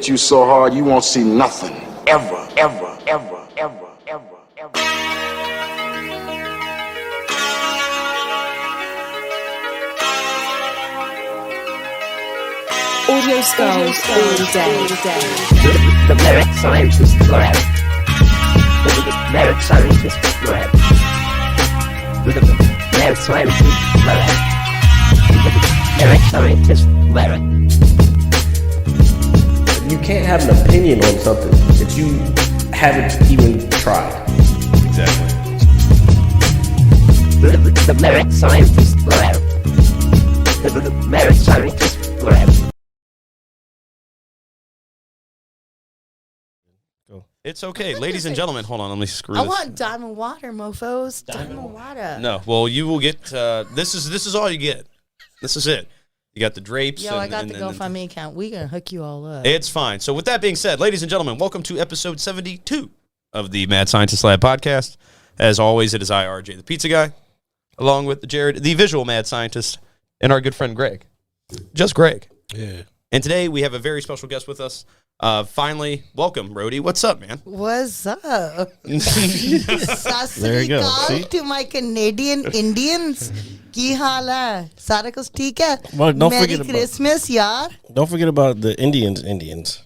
hit you so hard you won't see nothing. Ever, ever, ever, ever, ever, ever. Audio skulls all day. The merit scientist forever. The merit scientist forever. The merit scientist forever. The merit scientist forever. You can't have an opinion on something that you haven't even tried. Exactly. The merit scientist forever. The merit scientist forever. It's okay, ladies and gentlemen. Hold on, let me screw this. I want diamond water, mofos. Diamond water. No, well, you will get. This is all you get. This is it. You got the drapes. Yo, I got the GoFundMe account. We gonna hook you all up. It's fine. So with that being said, ladies and gentlemen, welcome to episode 72 of the Mad Scientist Lab podcast. As always, it is I, RJ, the pizza guy, along with Jared, the visual mad scientist, and our good friend Greg. Just Greg. Yeah. And today we have a very special guest with us. Finally, welcome, Rodi. What's up, man? What's up? There you go. See? To my Canadian Indians. Ki haal hai? Sara kuch theek hai? Well, don't Merry forget about- Christmas, yaar. Don't forget about the Indians.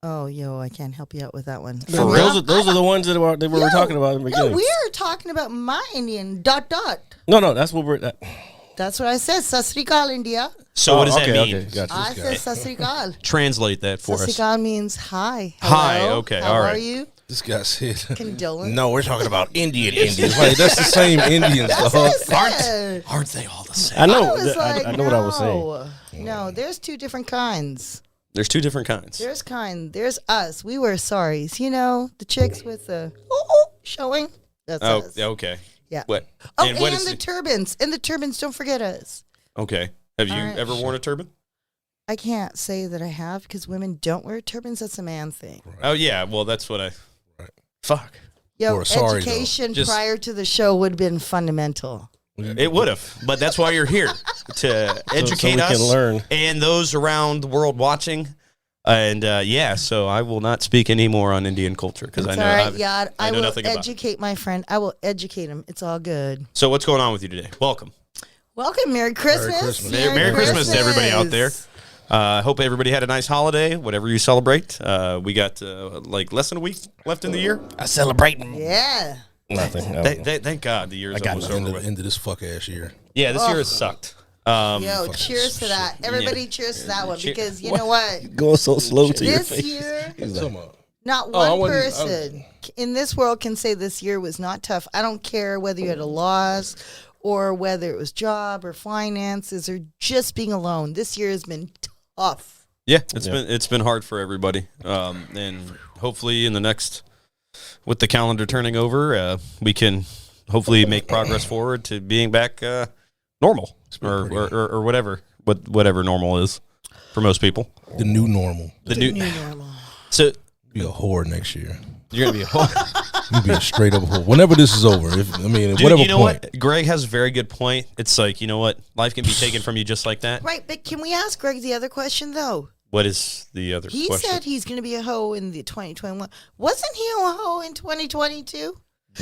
Oh, yo, I can't help you out with that one. For real? Those are the ones that we were talking about in the No, beginning. we're talking about my Indian. ... No, that's what we're. That's what I said. Sasrikal, India. So what does that mean? Okay, gotcha. I said Sasrikal. Translate that for us. Sasrikal means hi. Hi, Hello. okay, How all right. are you? This guy said. Condolence. No, we're talking about Indians. Like, that's the same Indians, That's dog. what I said. Aren't they all the same? I know. I was like, I know what I was saying. No, there's two different kinds. There's two different kinds. There's us. We wear saris. You know, the chicks with the showing. That's Oh, us. okay. Yeah. What? Oh, and what and is the turbans. And the turbans, don't forget us. Okay. Have you All right. ever worn a turban? I can't say that I have because women don't wear turbans. That's a man thing. Oh, yeah. Well, that's what I... Right. Fuck. Yo, Or a sari, though. education Just- prior to the show would have been fundamental. It would have, but that's why you're here, to educate we us can learn. and those around the world watching. And yeah, so I will not speak anymore on Indian culture because I It's know all right, yeah. I know will nothing about it. educate my friend. I will educate him. It's all good. So what's going on with you today? Welcome. Welcome. Merry Christmas. Christmas. Merry Christmas to everybody out there. I hope everybody had a nice holiday, whatever you celebrate. We got like less than a week left in the year. I celebrating. Yeah. Nothing. No. Thank God the year's almost over with. End of this fuck ass year. Yeah, this year has sucked. Yo, cheers to that. Everybody cheers to that one because you know what? Going so slow to your This face. year, Come on. not I one wouldn't- person in this world can say this year was not tough. I don't care whether you had a loss or whether it was job or finances or just being alone. This year has been tough. Yeah, it's been hard for everybody, and hopefully in the next, with the calendar turning over, we can hopefully make progress forward to being back normal or whatever normal is for most people. The new normal. The new normal. so Be a whore next year. you're gonna be a whore. You be a straight up whore. Whenever this is over. At Dude, whatever you know point. what? Greg has a very good point. It's like, you know what? Life can be taken from you just like that. Right, but can we ask Greg the other question though? What is the other He question? said he's going to be a hoe in the 2021. Wasn't he a hoe in 2022?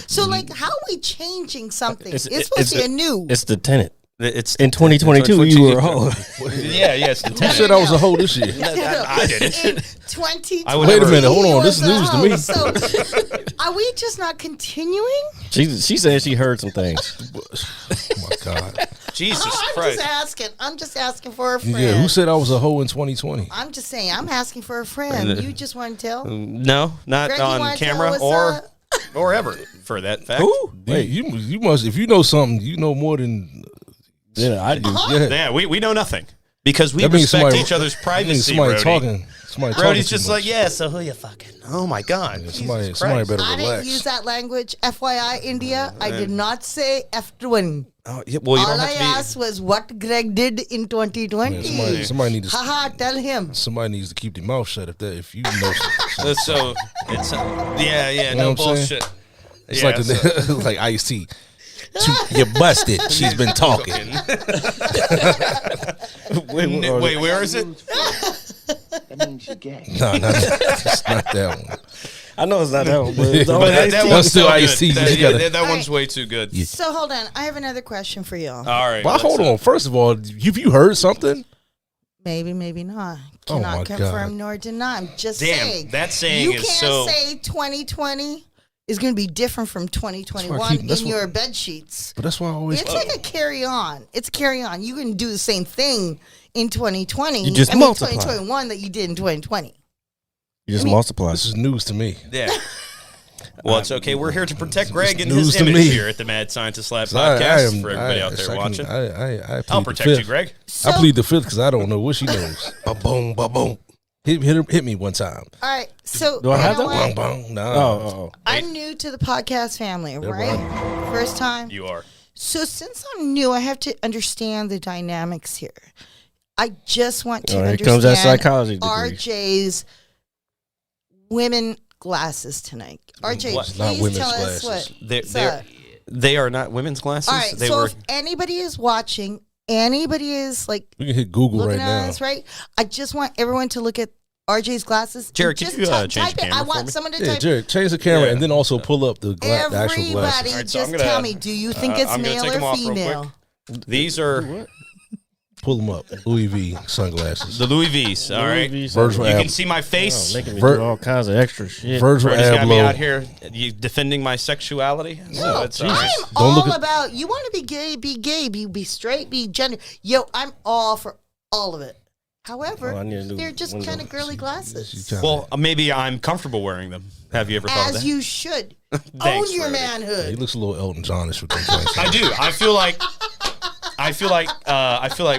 So, like, how are we changing something? It's supposed to be a new. It's the tenant. It's In 2022, you were a hoe. Yeah, it's the Who tenant. said I was a hoe this year? I did it. In 2020. I would Wait a never- minute, hold on. he This is was a news to hoe. me. So, are we just not continuing? She said she heard some things. Oh my God. Jesus I'm Christ. just asking. I'm just asking for a friend. Yeah, who said I was a hoe in 2020? I'm just saying. I'm asking for a friend. You just want to tell? No, not Greg, you on wanna camera tell or what's up? or ever for that fact. Wait, you must. If you know something, you know more than. Yeah, I do. Yeah. Yeah, we know nothing because we That means respect somebody- each other's that means privacy. somebody Rodi. talking. Somebody talking. Brody's too just much. like, yeah. So who you fucking? Oh my God. Yeah, Jesus somebody Christ. better I relax. didn't use that language. FYI, India. I did not say F1. Oh, yeah, well, you All don't I have to be. asked was what Greg did in 2020. Yeah, somebody needs to. Haha, tell him. Somebody needs to keep their mouth shut if you know something. So it's yeah, You no know what I'm saying? bullshit. It's Yeah, like so- like Ice-T. You busted. She's been talking. Wait, where is it? That means you're gay. No, it's not that one. I know it's not that one, but But that That's one's still so iced tea. good. You gotta- That one's way too good. So hold on. I have another question for y'all. All right. Well, hold on. First of all, have you heard something? Maybe, maybe not. Oh, Cannot my confirm God. nor deny. I'm just Damn, saying. that saying you is can't so. say 2020 is going to be different from 2021 that's in what- your bed sheets. But that's why I always. It's like a carry on. It's carry on. You can do the same thing in 2020. You just I mean, multiply. 2021 that you did in 2020. You just multiply. This is news to me. Yeah. Well, it's okay. We're here to protect Greg and news his to image me. here at the Mad Scientist Lab 'Cause I podcast am- for everybody out there watching. I I'll plead the protect you, fifth. Greg. So, I plead the fifth because I don't know what she knows. Ba-boom, ba-boom. Hit me one time. all right. So, Do I have you know that what? Bong, bong. Nah. Oh. I'm new to the podcast family, right? First time. You are. So since I'm new, I have to understand the dynamics here. I just want to Oh, here understand comes that psychology degree. RJ's women glasses tonight. RJ, What? please Not women's tell us glasses. what. They are not women's glasses. All right. They So were. if anybody is watching, anybody is like We can hit Google looking right at now. us, right? I just want everyone to look at RJ's glasses. and Jared, can just you, type change the it. I camera for want me? someone to Yeah, type. Jared, change the camera Yeah. and then also pull up the actual Everybody, glasses. All right, so I'm just gonna- tell me, do you think it's I'm gonna male take them or off real female? These are Pull them up. Louis V sunglasses. the Louis V's. All right. You Virgil can Ab- see my face. Making me Vir- do all kinds of extra shit. Virgil Brody's got me out Abloh. here defending my sexuality. So it's all right. I'm Don't look all at- about you want to be gay, be straight, be gender. Yo, I'm all for all of it. However, Oh, I need a new they're just window. kind of girly She's glasses. trying Well, maybe I'm comfortable wearing them. Have you ever thought of As that? you should. Thanks, Own your Rodi. He manhood. looks a little Elton Johnish with them glasses. I do. I feel like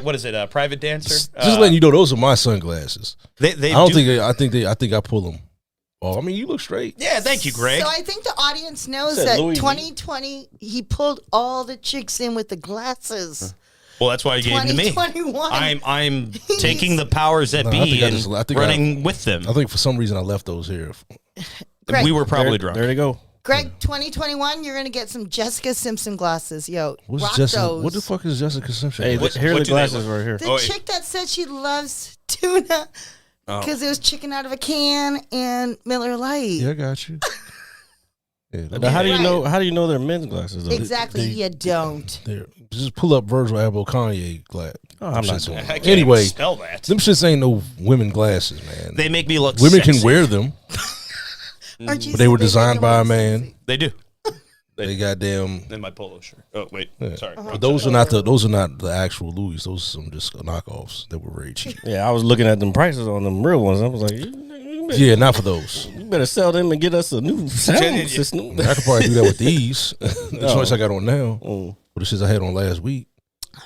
what is it? A private dancer? Just letting you know, those are my sunglasses. They I don't do- think I think I pull them. Oh, I mean, you look straight. Yeah, thank you, Greg. So I think the audience knows Said that Louis V. 2020 he pulled all the chicks in with the glasses. Well, that's why you gave them to me. 2021. I'm taking the powers that No, I be think I and just- I think running with them. I think for some reason I left those here. Greg, We were probably There, drunk. there they go. Greg, 2021, you're gonna get some Jessica Simpson glasses. Yo, What's rock Jessica? those. What the fuck is Jessica Simpson? Hey, What- here are what the do they glasses look? right here. The Oh, chick that said she loves tuna Oh. because it was chicken out of a can and Miller Lite. Yeah, I got you. Yeah, Now, how do you Right. know? How do you know they're men's glasses? Though? Exactly, you don't. there. Just pull up Virgil Abloh Kanye glass. Oh, I'm not Shits doing on. I can't Anyway, even spell that. them shits ain't no women glasses, man. They make me look. Women sexy. can wear them, Aren't you but they were saying designed make by a them look man. sexy? They do. They goddamn. In my polo shirt. Oh wait, Yeah. sorry. Uh-huh. But those are not the actual Louis. Those are some just knockoffs that were very cheap. Yeah, I was looking at them prices on them real ones. I was like, Yeah, not for those. you better sell them and get us a new sound system. I could probably do that with these. The choice I got on now, Mm. but the shits I had on last week.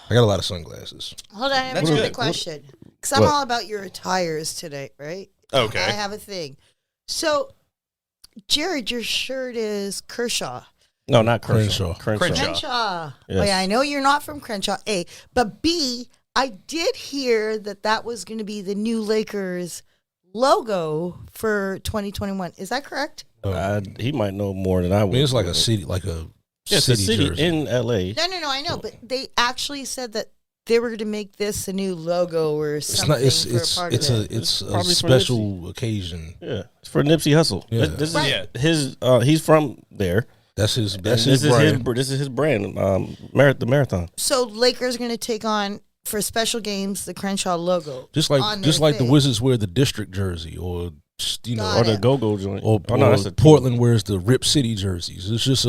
I got a lot of sunglasses. Hold on, I have That's another good. question. Because I'm What? all about your attires today, right? Okay. I have a thing. So, Jared, your shirt is Kershaw. No, not Crenshaw. Crenshaw. Crenshaw. Yes. Oh, yeah, I know you're not from Crenshaw, A. But B, I did hear that was going to be the new Lakers logo for 2021. Is that correct? He might know more than I I would. mean, it's like a city, like a Yeah, it's a city, city jersey. in L.A. No, I know. But they actually said that they were going to make this a new logo or It's something not. It's for a part of it. it's a Probably for special occasion. Yeah, it's for Nipsey Hussle. Yeah. This is Right. his. He's from there. That's his. And That's this his brand. This is his brand. The marathon. So Lakers are going to take on, for special games, the Crenshaw logo. Just on like their the thing. Wizards wear the district jersey, or Got Or it. the Go-Go joint. or, Oh, no, or that's a Portland wears the Rip City jerseys. It's just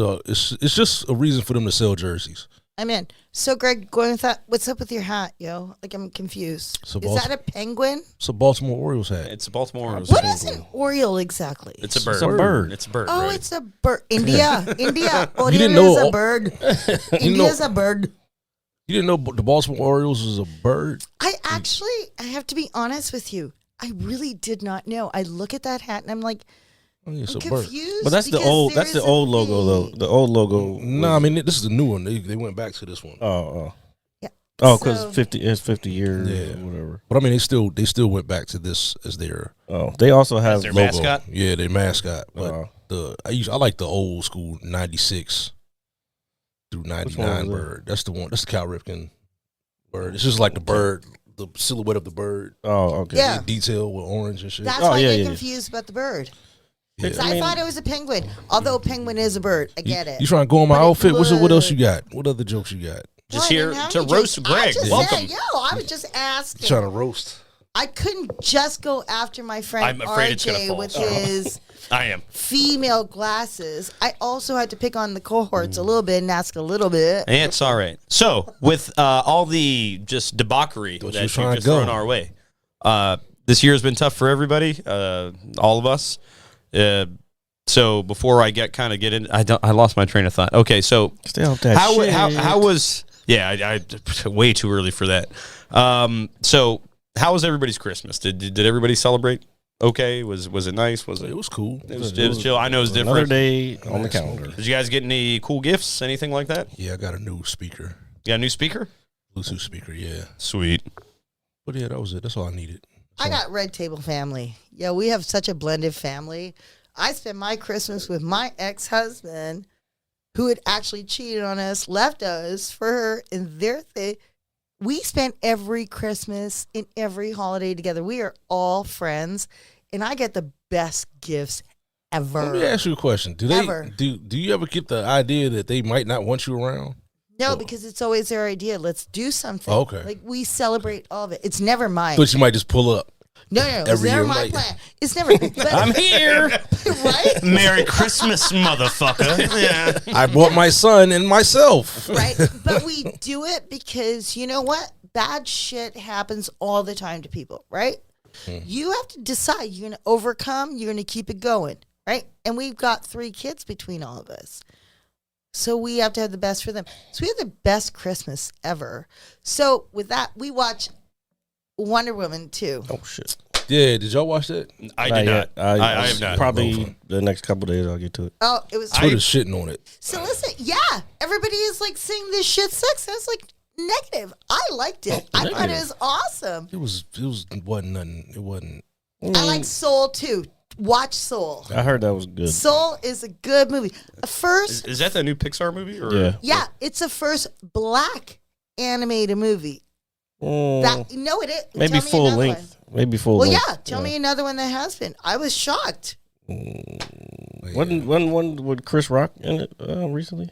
a reason for them to sell jerseys. I'm in. So, Greg, going with that, what's up with your hat, yo? Like, I'm confused. So Is that a penguin? It's a Baltimore Orioles hat. It's a Baltimore. What is an Oriole exactly? It's a bird. It's a bird. It's a bird. Oh, right? it's a bird. India. Oriole didn't know- is a bird. India's a bird. You didn't know the Baltimore Orioles is a bird? I have to be honest with you. I really did not know. I look at that hat and I'm like, Oh, yeah, it's I'm a bird. confused. But that's the because old. there That's the is a old logo though. thing. The old logo. No, I mean this is the new one. They went back to this one. Oh. Yeah. Oh, because So- 50 is 50 years. Yeah. Or whatever. But I mean they still went back to this as their Oh, they also have their logo. mascot? Yeah, their mascot. But Oh. I like the old school '96 through one 99 was that? bird. That's the one. That's the Cal Ripken bird. It's just like the bird, the silhouette of the bird. Oh, okay. Yeah. Detail with orange and shit. That's Oh, why yeah, I get yeah. confused about the bird. Yeah. 'Cause I thought it was a penguin. Although a penguin is a bird. I get it. You trying to go on my But it outfit? What else you look- got? What other jokes you got? Just Well, I here didn't have to any roast jokes. Greg. I just Welcome. Said, I was just You asking. trying to roast? I couldn't just go after my friend I'm afraid it's gonna RJ fall. with his I am. female glasses. I also had to pick on the cohorts a little bit and ask a little bit. It's all right. So, with all the just debauchery Thought you that was you've trying to just go. thrown our way, this year has been tough for everybody, all of us. So, before I get in, I lost my train of thought. Okay, so Stay off that shit. how was? Yeah, I way too early for that. So, how was everybody's Christmas? Did everybody celebrate? Okay, was it nice? Was it? It was cool. It was chill. I know it's Another different. day on the calendar. Did you guys get any cool gifts? Anything like that? Yeah, I got a new speaker, You got a new speaker? Bluetooth speaker. Yeah, Sweet. but yeah, that was it. That's all I needed. I got Red Table Family. Yeah, we have such a blended family. I spent my Christmas with my ex-husband, who had actually cheated on us, left us for her in their thing. We spent every Christmas and every holiday together. We are all friends, and I get the best gifts ever. Let me ask you a question. Do they Ever. do you ever get the idea that they might not want you around? No, because it's always their idea. Let's do something. Oh, okay. Like, we celebrate all of it. It's never mine. But you might just pull up. No, it's every never year, my like- plan. It's never. But, I'm here. right? Merry Christmas, motherfucker. Yeah. I bought my son and myself. Right. But we do it because you know what? Bad shit happens all the time to people, right? You have to decide you're going to overcome, you're going to keep it going, right? And we've got 3 kids between all of us. So we have to have the best for them. So we have the best Christmas ever. So with that, we watch Wonder Woman 2. Oh shit! Yeah, did y'all watch that? I did not. yet. I have not. Probably the next couple days I'll get to it. Oh, it was Twitter's shitting on it. So listen, yeah, everybody is like saying this shit sucks. I was like, negative. I liked it. I thought it was awesome. It wasn't nothing. It wasn't. I like Soul too. Watch Soul. I heard that was good. Soul is a good movie. First, Is that the new Pixar movie? Or? Yeah. yeah, it's the first black animated movie. Mm, That no, it is. maybe Tell me full another length. one. Maybe full Well, length. yeah. Tell me another one that has been. I was shocked. Wasn't one with Chris Rock in it recently?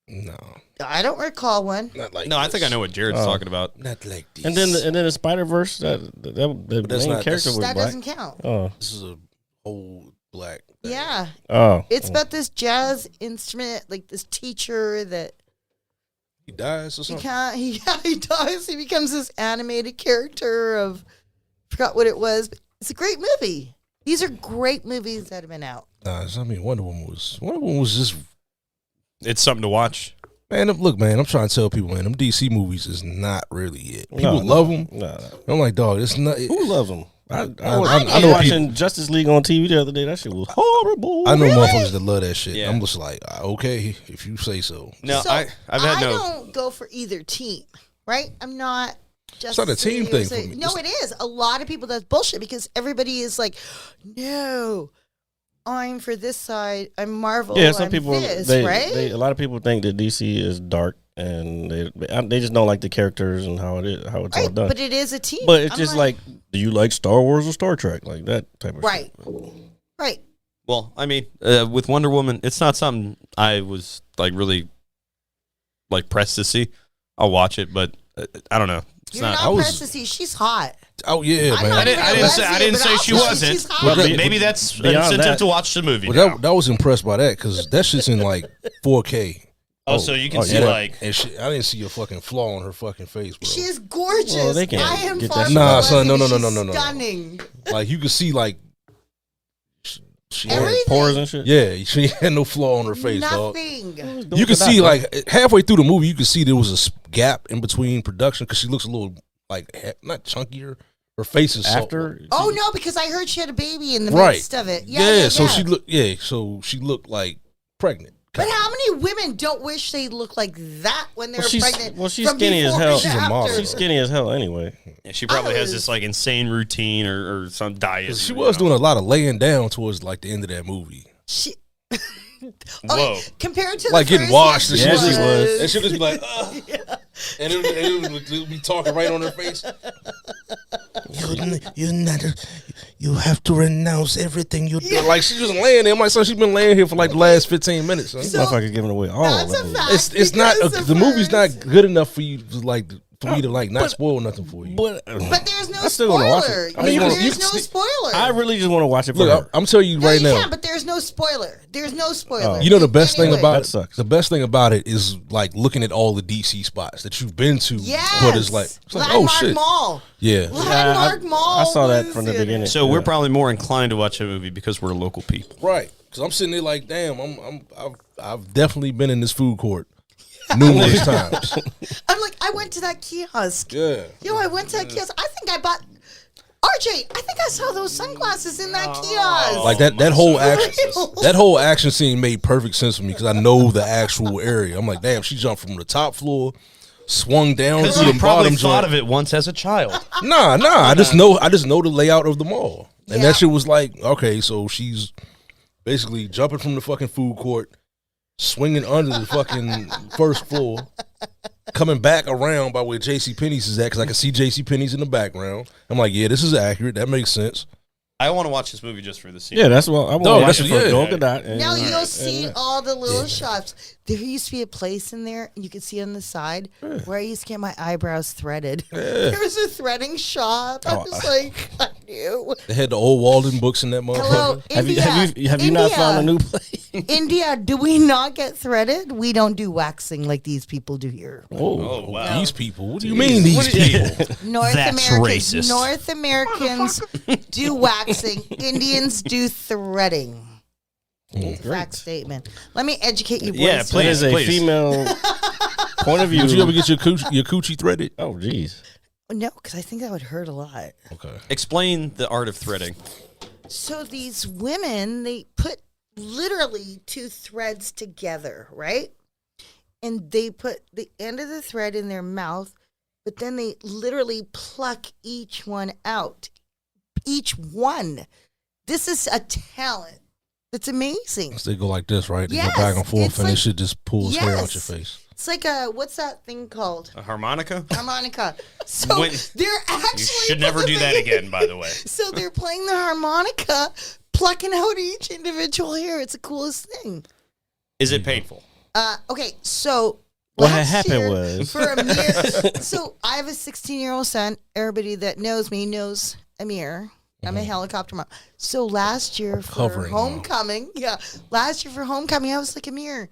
No, I don't recall one. not like. No, I think I know what Jared's talking about. Not like this. And then the Spider Verse the that's main not- character was That black. doesn't count. Oh, this is a whole black. thing. Yeah, oh, it's about this jazz instrument, like this teacher that He dies or he something. can't. He dies. He becomes this animated character of forgot what it was. But it's a great movie. These are great movies that have been out. Nah, I mean Wonder Woman was just It's something to watch. man. Look, man, I'm trying to tell people, man, them DC movies is not really it. People No, love them. no. I'm like, dog, it's not. Who loves them? I I was know watching Justice League on TV the other day. That shit was horrible. I know motherfuckers that love that shit. Yeah. I'm just like, okay, if you say so. No, So I've had no. don't go for either team, right? I'm not. Just not a team thing for me. No, it is. A lot of people that's bullshit because everybody is like, no, I'm for this side. I'm Marvel. Yeah, some I'm people. this, They, right? a lot of people think that DC is dark, and they just don't like the characters and how it's all right, done. but it is a team. But it's I'm just like, do you like Star Wars or Star Trek? Like that type of right, shit. right. Well, I mean, with Wonder Woman, it's not something I was like really like pressed to see. I'll watch it, but I don't know. It's You're not. not I was- pressed to see. She's hot. Oh yeah, I'm man. not I didn't, even I a didn't say, I lesbian, didn't but say I'll she tell you wasn't. she's hot. But Well, maybe that's an beyond incentive that- to watch the movie. Well, that was impressed by that because that shit's in like 4K, oh, so you can oh, see yeah. like. and I didn't see a fucking flaw on her fucking face, bro. She is gorgeous. Well, they can't I am get far that from Nah, a son, no, lesbian. no, She's no, no, no. Stunning. Like you could see like she had, Everything. Pores and shit. yeah, she had no flaw on her face, dog. Nothing. You could see like halfway through the movie, you could see there was a gap in between production because she looks a little like not chunkier. Her face is after. Oh no, because I heard she had a baby in the Right. midst of it. Yeah, so she looked. Yeah, so she looked like pregnant. But how many women don't wish they looked like that when they were pregnant? Well, she's from skinny as before hell. and She's a model. after? She's skinny as hell anyway. Yeah, she probably has was- this like insane routine or some diet. She you was know. doing a lot of laying down towards like the end of that movie. She, Whoa. Compared to Like the getting first washed. one, And Yeah, she was. And she'll just be like, and it would be talking right on her face. You have to renounce everything you do. Like she just laying there. I'm like, son, she's been laying here for like the last 15 minutes. Son. So- Motherfucker giving away all That's of a it. fact. It's not because the movie's not good enough for you to like for me to like not spoil nothing for you. But But there's no I still wanna watch spoiler. it. I mean, There's no spoiler. I really just want to watch it for Look, her. I'm telling you No, right you now. can, but there's no spoiler. There's no spoiler. You know the best thing Anyway. about That it. sucks. The best thing about it is like looking at all the DC spots that you've been to. Yes. But it's like oh Landmark shit. Mall. Yeah. Landmark Mall. I saw that was from the in it. beginning. So we're probably more inclined to watch a movie because we're local people. Right. Because I'm sitting there like, damn, I've definitely been in this food court numerous times. I'm like, I went to that kiosk. Yeah. Yo, I went to that kiosk. I think I bought RJ. I think I saw those sunglasses in that kiosk. Like that whole action scene made perfect sense for me because I know the actual area. I'm like, damn, she jumped from the top floor, swung down to Because the you probably bottom thought joint. of it once as a child. Nah. I just know the layout of the mall, and Yeah. that shit was like, okay, so she's basically jumping from the fucking food court, swinging under the fucking first floor, coming back around by where JCPenney's is at because I can see JCPenney's in the background. I'm like, yeah, this is accurate. That makes sense. I want to watch this movie just for the scene. Yeah, that's what I want No, to watch that's- it for yeah. Gal Gadot. And, Now you'll see all the little shops. There used to be a place in there, and you could see on the side where I used to get my eyebrows threaded. There was a threading shop. I was like, I knew. They had the old Walden books in that motherfucker. Hello, Have you India. have you not found a new place? India, do we not get threaded? We don't do waxing like these people do here. Oh, wow. These people. What do you mean these people? North That's Americans, racist. North Americans do waxing. Indians do threading. It's a fact statement. Let me educate you boys. Yeah, That please. is a female point of view. Did you ever get your coochie threaded? Oh, jeez. No, because I think that would hurt a lot. Okay. Explain the art of threading. So these women, they put literally two threads together, right? And they put the end of the thread in their mouth, but then they literally pluck each one out. Each one. This is a talent. It's amazing. So they go like this, right? They Yes, go back and forth, it's and like- this shit just pulls hair out your Yes. face. It's like what's that thing called? A harmonica? Harmonica. So When- they're actually You should never do that again, by the way. So they're playing the harmonica, plucking out each individual hair. It's the coolest thing. Is it painful? Okay, so What had last happened year, was- for Amir. So I have a 16-year-old son. Everybody that knows me knows Amir. I'm a helicopter mom. So last year for Covering mom. homecoming, I was like, Amir,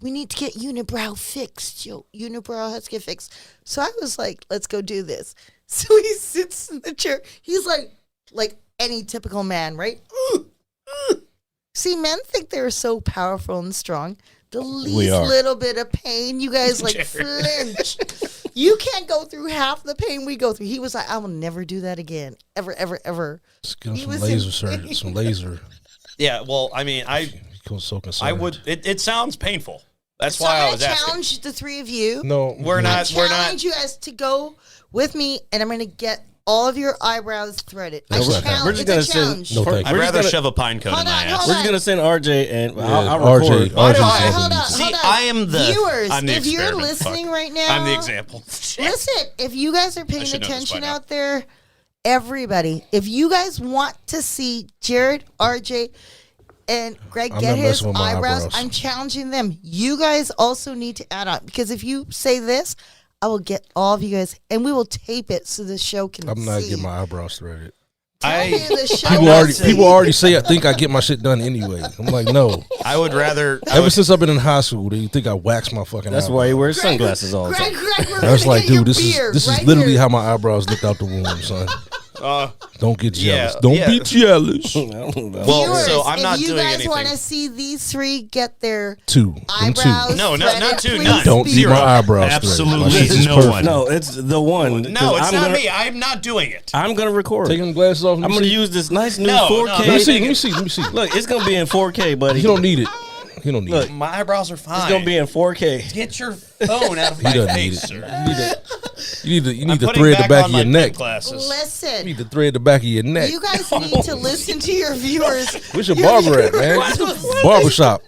we need to get unibrow fixed. Yo, unibrow has to get fixed. So I was like, let's go do this. So he sits in the chair. He's like any typical man, right? See, men think they're so powerful and strong. The least are. little bit of pain, you guys like flinch. You can't go through half the pain we go through. He was like, I will never do that again. Ever, ever, ever. Just give him He some was laser in- surgery, some laser. Yeah, well, I mean, I So concerned. would. It sounds painful. That's So why I I'm was gonna asking. challenge the three of you. No, We're not. We're Challenge not. you guys to go with me, and I'm going to get all of your eyebrows threaded. That's I not challenge. We're just It's a gonna send- challenge. No, thank I'd you. We're rather just shove a pine cone Hold in my on, ass. hold We're on. just gonna send RJ and Yeah, I'll RJ record. RJ's Hold on, definitely hold on, needs- See, hold on. I am the Viewers, I'm the if you're experiment. listening Fuck. right now, I'm the example. Listen, if you guys are paying should know this by attention now. out there, everybody, if you guys want to see Jared, RJ, and Greg I'm get not his messing with my eyebrows, eyebrows. I'm challenging them. You guys also need to add on, because if you say this, I will get all of you guys, and we will tape it so the show can I'm not see. getting my eyebrows threaded. Tell me the show People will already, see. people already say I think I get my shit done anyway. I'm like, no. I would rather. Ever since I've been in high school, they think I wax my fucking. That's eyebrows. why he wears sunglasses all the Greg, time. Greg, we're I was gonna like, get your dude, beard this is right literally here. how my eyebrows looked out the womb, son. Don't get jealous. yeah, Don't yeah. be jealous. Well, Viewers, so I'm not if you doing guys anything. want to see these three get their Two. Them eyebrows two. No, threaded, not two, please none. Don't be- get my eyebrows threaded. Absolutely My shit is no perfect. one. No, it's the one. No, it's I'm not gonna, me. I'm not doing it. I'm gonna record. Taking the glasses off. I'm gonna use this nice new No, 4K. no, Let me see. Take Let it. me see. Let me see. Look, it's gonna be in 4K, buddy. You don't need it. You don't need Look, it. My eyebrows are fine. It's gonna be in 4K. Get your phone out of He my doesn't need face, it. sir. You need I'm to putting thread the back on of your my neck. Glasses. You Listen, need to thread the back of your neck. you guys need to listen to your viewers. Where's your barber at, man? Barbershop.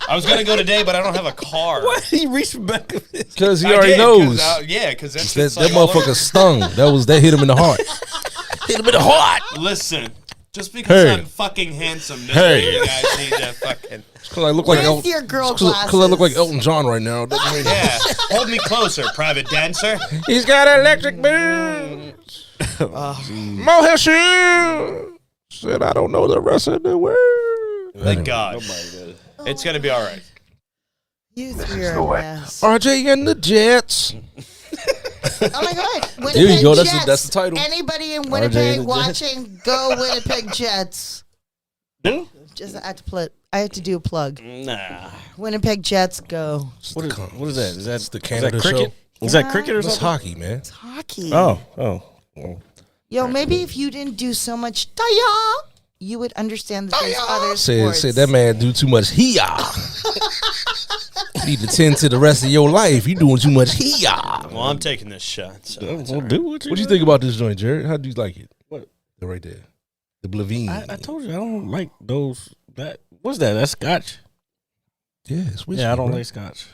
I was gonna go today, but I don't have a car. Why he reached back? Because he I already did, knows. Because that's That just like all motherfucker over. stung. That hit him in the heart. Hit him in the heart. Listen, just because Hey. I'm fucking handsome doesn't Hey. mean you guys need to fucking. Because I look like With your girl Because I look like glasses. Elton John right now. Doesn't mean- Yeah, hold me closer, private dancer. He's got electric boots. Mohair shoes. Said I don't know the rest of the word. Thank God. It's gonna be all right. You three are a mess. RJ and the Jets. Oh my God. Winnipeg There you go. Jets. That's the title. Anybody in RJ Winnipeg and the watching, go Winnipeg Jets. Just I had to do a plug. Nah. Winnipeg Jets, go. What is that? Is that the is Canada that cricket? show. Is that cricket or That's something? hockey, man. It's hockey. Oh. Yo, maybe if you didn't do so much Taya, you would understand that there's other sports. Said that man do too much hiya. You need to tend to the rest of your life. You doing too much hiya. Well, I'm taking this shot. So Well, do what What do you think about this joint, Jared? How do you like it? What? They're right there. The Blavine. I told you I don't like those. What's that? That's Scotch. Yeah, it's whiskey. Yeah, I don't bro. like Scotch.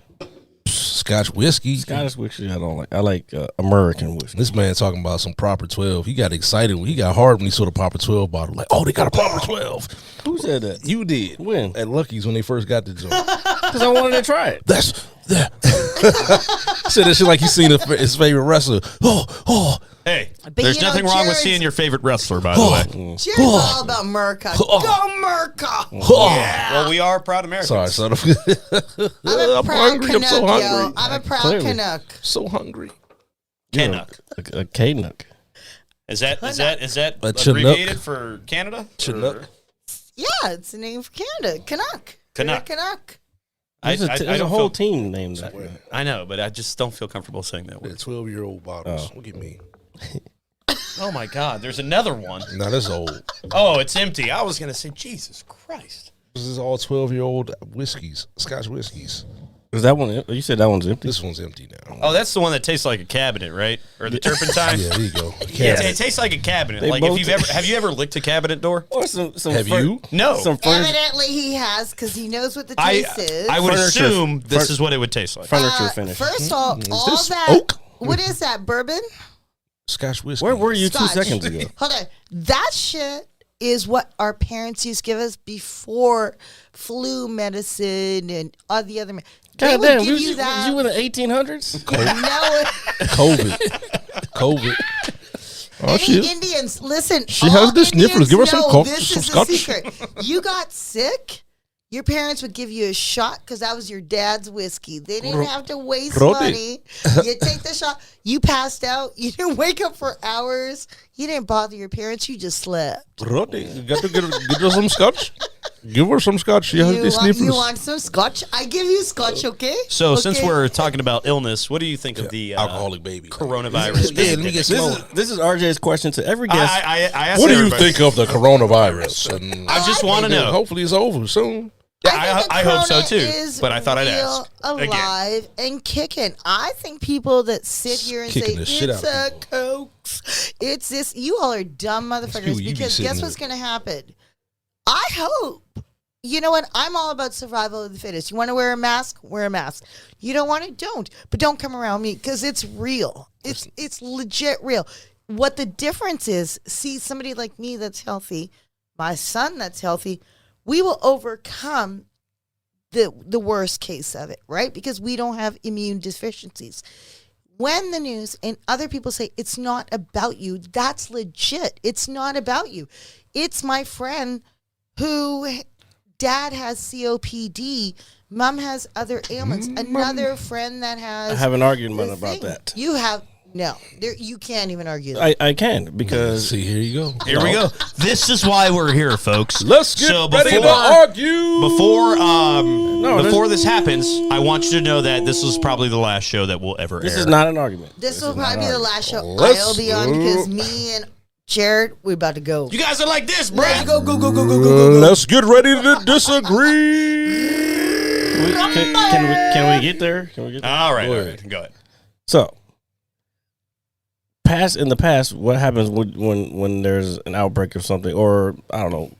Scotch whiskey. Scottish whiskey, I don't like. I like American whiskey. This man talking about some proper 12. He got excited. He got hard when he saw the proper 12 bottle. Like, oh, they got a proper 12. Who said that? You did. When? At Lucky's when they first got the joint. Because I wanted to try it. That's that. Said that shit like he seen his favorite wrestler. Oh. hey, But there's you know, nothing wrong with Jared's- seeing your favorite wrestler, by the way. Jared's all about America. Go America. Well, we are proud Americans. Sorry, son. I'm a I'm proud hungry. Canuck, I'm so yo. hungry. I'm a proud Clearly. Canuck. So hungry. Canuck. A Canuck. Is that A Chinook. abbreviated for Canada? Chinook. Or- Yeah, it's the name for Canada. Canuck. Canuck. You're a Canuck. There's a don't whole feel- team named that. I know, but I just don't feel comfortable saying that The word. 12-year-old bottles. Look at me. Oh my God, there's another one. Now that's old. Oh, it's empty. I was gonna say, Jesus Christ. This is all 12-year-old whiskeys, Scotch whiskeys. Is that one? You said that one's empty. This one's empty now. Oh, that's the one that tastes like a cabinet, right? Or the turpentine? Yeah, there you go. Yeah, it tastes like a cabinet. They Like both have you ever licked a cabinet door? Or some Have you? No. Some furniture, Evidently, he has because he knows what the I taste is. would Furniture- assume this fur- is what it would taste like. furniture finish. First of all this that. oak? What is that? Bourbon? Scotch whiskey. Where were you Scotch. 2 seconds ago? Hold on. That shit is what our parents used to give us before flu medicine and all the other. They God would damn, give you you that. in the 1800s? COVID. Oh, Any shit. Indians, listen. She all has the sniffles. Indians Give her some know coke, This some is scotch. the secret. You got sick. Your parents would give you a shot because that was your dad's whiskey. They didn't have to waste Rodi. money. You take the shot. You passed out. You didn't wake up for hours. You didn't bother your parents. You just slept. Rodi, you got to get her some scotch. Give her some scotch. She has the You sniffles. want some scotch? I give you scotch, okay? So since Okay. we're talking about illness, what do you think of the Alcoholic baby. coronavirus? Yeah, let me get some. This is RJ's question to every guest. I asked What do you everybody. think of the coronavirus? And I just want to know. Hopefully it's over soon. I hope so Corona too, is but I thought I'd real ask again. alive and kicking. I think people that sit here and say Kicking the shit it's out a of cokes, it's this. You all are dumb motherfuckers. people you be Because sitting guess what's with. going to happen? I hope. You know what? I'm all about survival of the fittest. You want to wear a mask? Wear a mask. You don't want it? Don't. But don't come around me because it's real. It's legit real. What the difference is, see somebody like me that's healthy, my son that's healthy, we will overcome the worst case of it, right? Because we don't have immune deficiencies. When the news and other people say it's not about you, that's legit. It's not about you. It's my friend who dad has COPD, mom has other ailments, another friend that has I have an argument the about thing. that. You have you can't even argue that. I can because See, here you go. Here we go. This is why we're here, folks. Let's get So ready to before- argue. Before this happens, I want you to know that this is probably the last show that we'll ever this air. is not an argument. This will probably be the last show Let's- I'll be on because me and Jared, we're about to go. You guys are like this, bro. Let's go. Let's get ready to disagree. Can we get there? Can we get there? All right, Go all ahead. right, go ahead. So, in the past, what happens when there's an outbreak of something, or I don't know.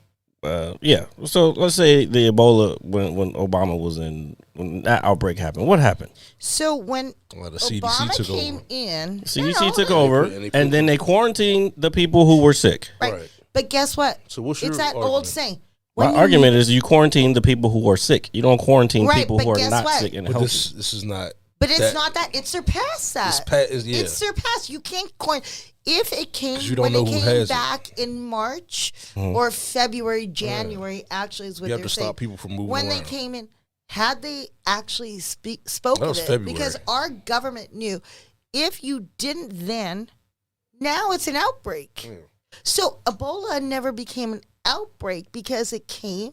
Yeah. So let's say the Ebola when Obama was when that outbreak happened. What happened? So when Well, the CDC Obama took came over. in, CDC took over, And they put- and then they quarantined the people who were sick. right? Right. But guess what? So what's it's your that old argument? saying. My When you- argument is you quarantine the people who are sick. You don't quarantine Right, people but who are guess not what? sick and But healthy. this is not. But it's that- not that. It surpassed that. Yeah. It's surpassed. You can't coin. If it came 'Cause you don't when know it who came has it. back in March or February, January, actually is what You have they're to saying. stop people from moving when around. they came in, had they actually spoke That of was it, February. because our government knew if you didn't then, now it's an outbreak. So Ebola never became an outbreak because it came.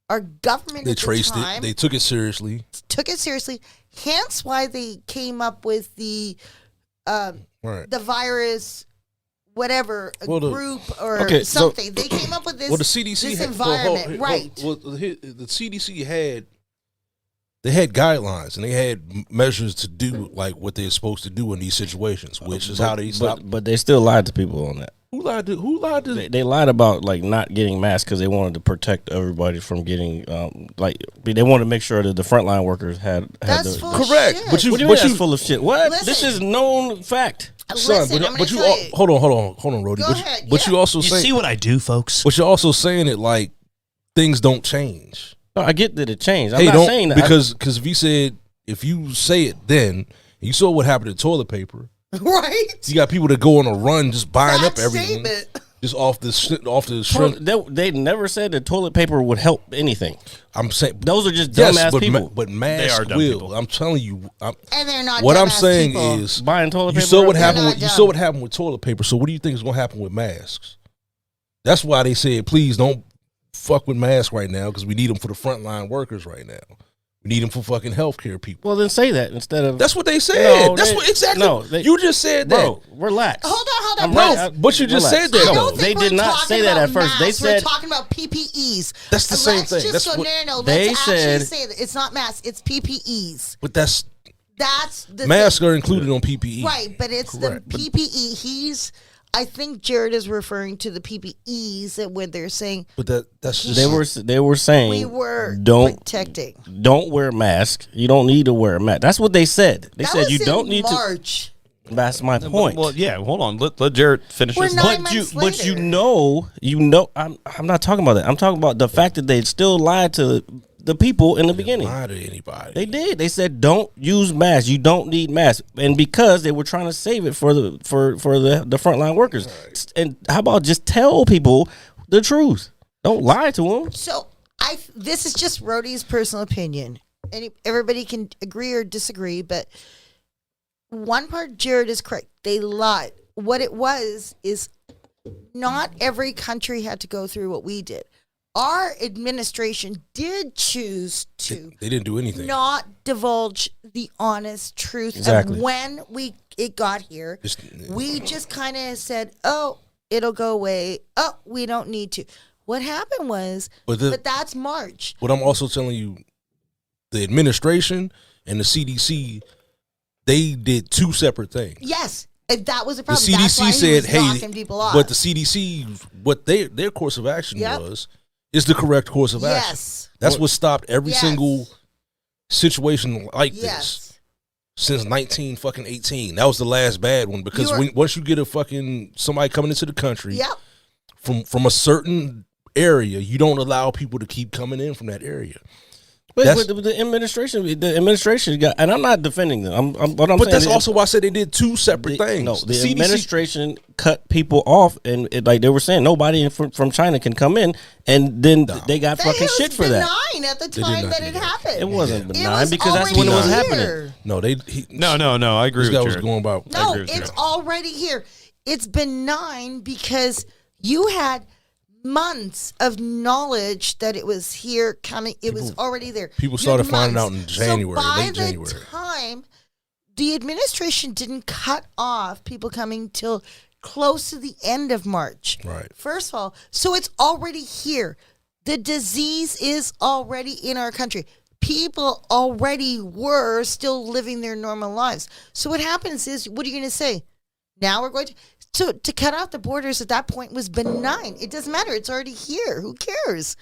Our government They at the traced time it. They took it seriously. took it seriously. Hence why they came up with the Right. the virus, whatever Well, the- group or Okay, so- something. They came up with this. Well, the CDC this had, environment, right? The CDC had guidelines and they had measures to do like what they're supposed to do in these situations, which is how they stop. But they still lied to people on that. Who lied to? They lied about like not getting masks because they wanted to protect everybody from getting they wanted to make sure that the frontline workers had That's the, full of correct. shit. But you, What do you but mean you, that's full of shit? What? Listen. This is known fact. son, Listen, but, I'm but gonna you tell all, you. hold on, Rodi. Go But, ahead, but yeah. you also You say, see what I do, folks? but you're also saying it like things don't change. No, I get that it changed. I'm Hey, not don't saying that because if you say it then, you saw what happened to toilet paper. right? You got people that go on a run just buying That up everything statement. just off the shrimp. They never said that toilet paper would help anything. I'm saying Those are just yes, dumbass but people. but masks They are dumb will. people. I'm telling you. And they're not. What I'm dumbass saying people. is, Buying toilet you paper. saw what They're happened. not You saw dumb. what happened with toilet paper. So what do you think is going to happen with masks? That's why they said, please don't fuck with masks right now because we need them for the frontline workers right now. We need them for fucking healthcare people. Well, then say that instead of. That's what they said. No, That's they- what exactly. no, they- you just said that. Bro, relax. Hold on. I'm Pause. right. But you just Relax. said that, I though. don't They think did we're not talking say that about at first. They masks. said we're talking about PPEs. That's the same Let's thing. Just That's go, what no. they Let's actually said- say that it's not masks. It's PPEs. But that's That's the masks thing. are included on PPE. Right, but it's Correct. the PPE. I think Jared is referring to the PPEs that when they're saying But that's just They were saying we were don't protecting. wear a mask. You don't need to wear a mask. That's what they said. They That said was you in don't need March. to. That's my point. Well, yeah. Hold on. Let Jared finish We're this. not- but months you later. know. I'm not talking about that. I'm talking about the fact that they still lied to the people in the beginning. lie to anybody. They did. They said don't use masks. You don't need masks, and because they were trying to save it for the frontline workers. And how about just tell people the truth? Don't lie to them. So this is just Rodi's personal opinion, and everybody can agree or disagree. But one part, Jared is correct. They lied. What it was is not every country had to go through what we did. Our administration did choose to They didn't do anything. not divulge the honest truth Exactly. of when it got here. We just kind of said, "Oh, it'll go away. Oh, we don't need to." What happened was, but that's March. But I'm also telling you, the administration and the CDC, they did two separate things. Yes, and that was a The problem. That's why CDC he said, was "Hey," knocking people off. but the CDC, what their course of action Yep. was, is the correct course of action. Yes. That's what stopped every Yes. single situation like this Yes. since 1918. That was the last bad one because once you get a fucking somebody coming into the country Yep. from a certain area, you don't allow people to keep coming in from that area. But That's- the administration got, and I'm not defending them. But But that's also why I said they did two separate things. No, the administration cut people off, and like they were saying, nobody from China can come in, and then they got fucking was shit for that. benign at the did time not that do it that. happened. It wasn't It benign was because that's when it was already happening. here. No, No. I agree This with guy was Jared. going about. No, agree with it's Jared. already here. It's benign because you had months of knowledge that it was here coming. It was already there. people You had started finding out months. in January, So by late January. the time the administration didn't cut off people coming till close to the end of March. Right. First of all, so it's already here. The disease is already in our country. People already were still living their normal lives. So what happens is, what are you going to say? Now we're going to cut off the borders at that point was benign. It doesn't matter. It's already here. Who cares?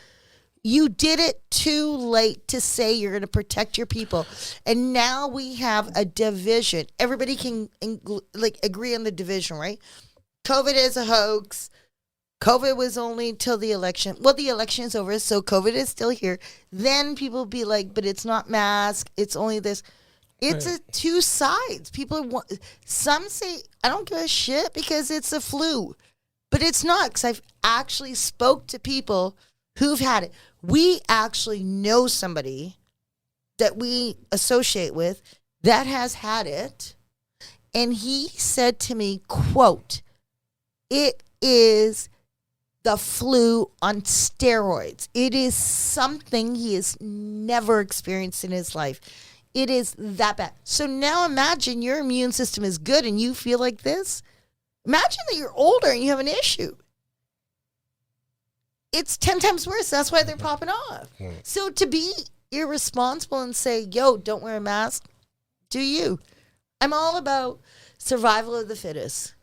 You did it too late to say you're going to protect your people. And now we have a division. Everybody can agree on the division, right? COVID is a hoax. COVID was only until the election. Well, the election is over, so COVID is still here. Then people will be like, but it's not mask. It's only this. It's a two sides. Some say, I don't give a shit because it's a flu. But it's not, because I've actually spoke to people who've had it. We actually know somebody that we associate with that has had it. And he said to me, quote, it is the flu on steroids. It is something he has never experienced in his life. It is that bad. So now imagine your immune system is good and you feel like this. Imagine that you're older and you have an issue. It's 10 times worse. That's why they're popping off. So to be irresponsible and say, yo, don't wear a mask, do you? I'm all about survival of the fittest.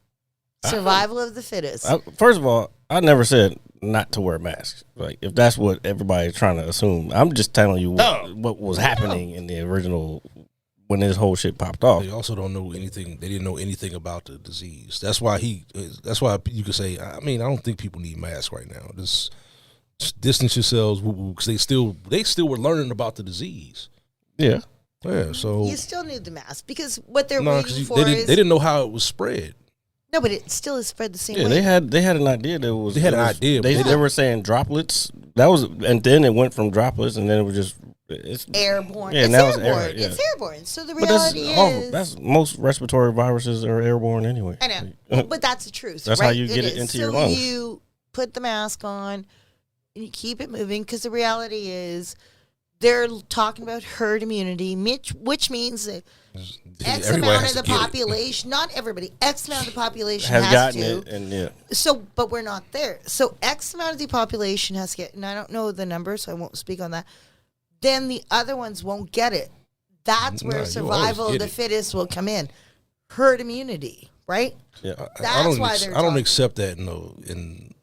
Survival of the fittest. First of all, I never said not to wear masks. Like, if that's what everybody's trying to assume, I'm just telling you what was happening in the original when this whole shit popped off. They also don't know anything. They didn't know anything about the disease. That's why That's why you could say. I mean, I don't think people need masks right now. Just distance yourselves because they still were learning about the disease. Yeah. Yeah. So you still need the mask because what they're waiting for they didn't know how it was spread. No, but it still is spread the same way. They had an idea. They had an idea. They were saying droplets. And then it went from droplets, and then it was just airborne. Yeah, it's now airborne. It's It's airborne. So the reality is that's most respiratory viruses are airborne anyway. I know, but that's the truth. That's right? how you get it into your lungs. So you put the mask on and you keep it moving because the reality is they're talking about herd immunity, which means that X amount of the population, not everybody, X amount of the population has gotten to. it, and yeah. So, but we're not there. So X amount of the population has to get, and I don't know the number, so I won't speak on that. Then the other ones won't get it. That's where survival of the fittest will come in. Herd immunity, right? Yeah, That's why I don't accept that in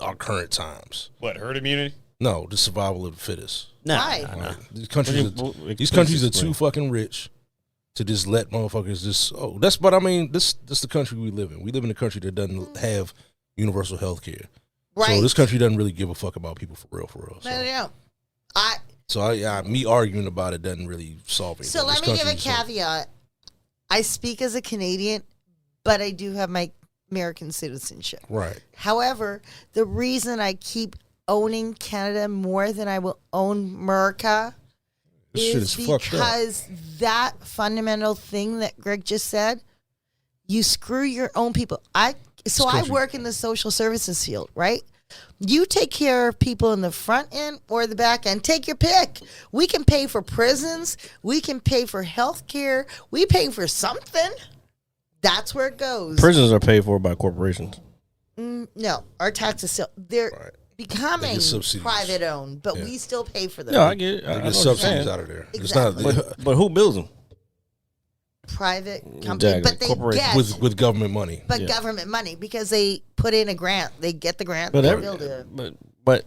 our current times. What, herd immunity? No, the survival of the fittest. No, Why? no. These countries are too fucking rich to just let motherfuckers just. Oh, that's. But I mean, this the country we live in. We live in a country that doesn't have universal health care. Right. So this country doesn't really give a fuck about people for real. So. No. Me arguing about it doesn't really solve anything. So let me give a caveat. I speak as a Canadian, but I do have my American citizenship. Right. However, the reason I keep owning Canada more than I will own America is because that fundamental thing that Greg just said, you screw your own people. I work in the social services field, right? You take care of people in the front end or the back end. Take your pick. We can pay for prisons. We can pay for health care. We pay for something. That's where it goes. Prisons are paid for by corporations. No, our taxes still they're becoming private owned, but we still pay for them. No, I get it. They get subsidies out of there. Exactly. It's not, but who builds them? Private company, but they get with government money. But government money because they put in a grant. They get the grant. But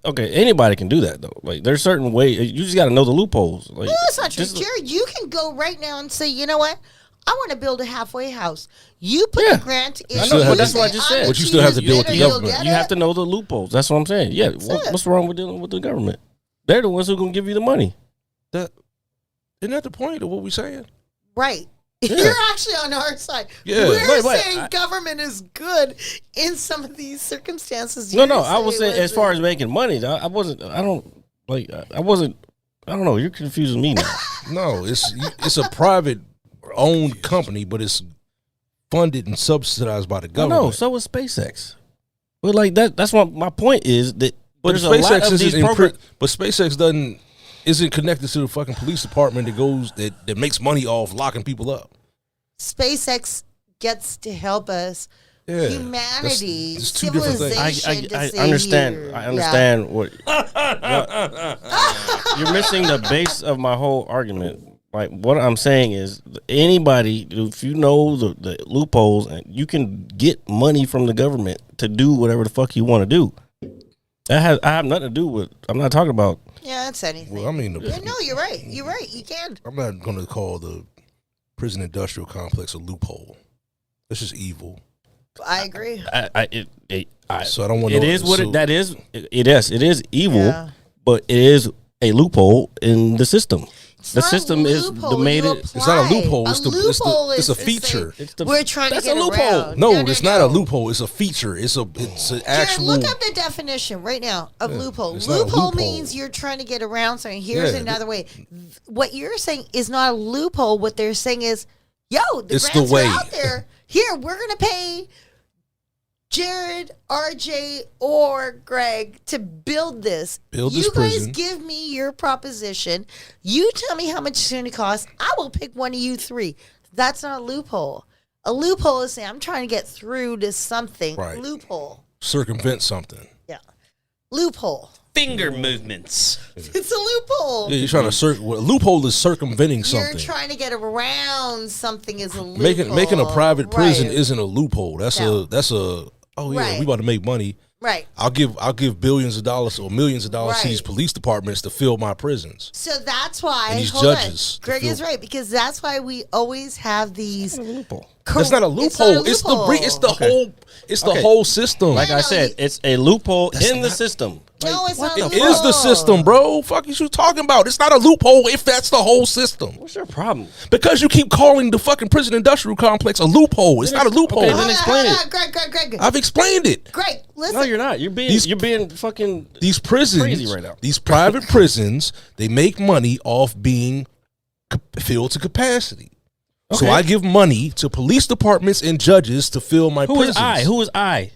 anybody can do that though. Like there's certain ways. You just got to know the loopholes. Like, no, that's not true, Jared. You can go right now and say, you know what? I want to build a halfway house. You put the grant in. But that's what I just said. But you still have to deal with the government. You have to know the loopholes. That's what I'm saying. Yeah. What's wrong with dealing with the government? They're the ones who gonna give you the money. Isn't that the point of what we're saying? Right. Yeah. You're actually on our side. Yeah. We're saying government is good in some of these circumstances. No. I was saying as far as making money, I don't know. You're confusing me now. No, it's a private owned company, but it's funded and subsidized by the government. No, so is SpaceX. But like that's what my point is that. But SpaceX isn't connected to the fucking police department that makes money off locking people up. SpaceX gets to help us. Yeah, humanity, that's two different things. I understand. I understand what you're missing the base of my whole argument. Like what I'm saying is, anybody, if you know the loopholes, and you can get money from the government to do whatever the fuck you want to do. I have nothing to do with. I'm not talking about. Yeah, that's anything. Well, I mean, Yeah, no, you're right. You're right. You can. I'm not going to call the prison industrial complex a loophole. It's just evil. I agree. So I don't want. It is what that is. It is evil, Yeah. but it is a loophole in the system. It's The not a system is loophole, made you it. It's not a loophole. apply. It's a feature. saying, It's the- we're trying to that's get a loophole. around. No, it's not a loophole. It's a feature. It's an Jared, actual. look up the definition right now of loophole. it's not a Loophole loophole. means you're trying to get around something. Here's Yeah. another way. What you're saying is not a loophole. What they're saying is, yo, the It's the grants way. are out there. Here, we're going to pay Jared, RJ, or Greg to build this. Build you this guys prison. give me your proposition. You tell me how much it's going to cost. I will pick one of you three. That's not a loophole. A loophole is saying I'm trying to get through to something. Right. Loophole. Circumvent something. Yeah. Loophole. Finger movements. It's a loophole. Yeah, you're trying to a loophole is circumventing You're something. trying to get around something is a loophole. Making a private prison Right. isn't a loophole. That's No. a oh yeah, Right. we about to make money. Right. I'll give billions of dollars or millions of dollars to Right. these police departments to fill my prisons. So that's why And these hold judges on. Greg feel- is right because that's why we always have these. That's not a loophole. It's the whole system. Like No, I no, said, you- it's a loophole in the not- system. No, it's not. It a is the loophole. system, bro. Fuck you talking about? It's not a loophole if that's the whole system. What's your problem? Because you keep calling the fucking prison industrial complex a loophole. It's not a loophole. Okay, Hold then on, explain hold it. on, Greg. I've explained it. Greg, listen. No, you're not. You're being fucking. These prisons, Crazy right now. these private prisons, they make money off being filled to capacity. So Okay. I give money to police departments and judges to fill my Who prisons. is I? Who is I?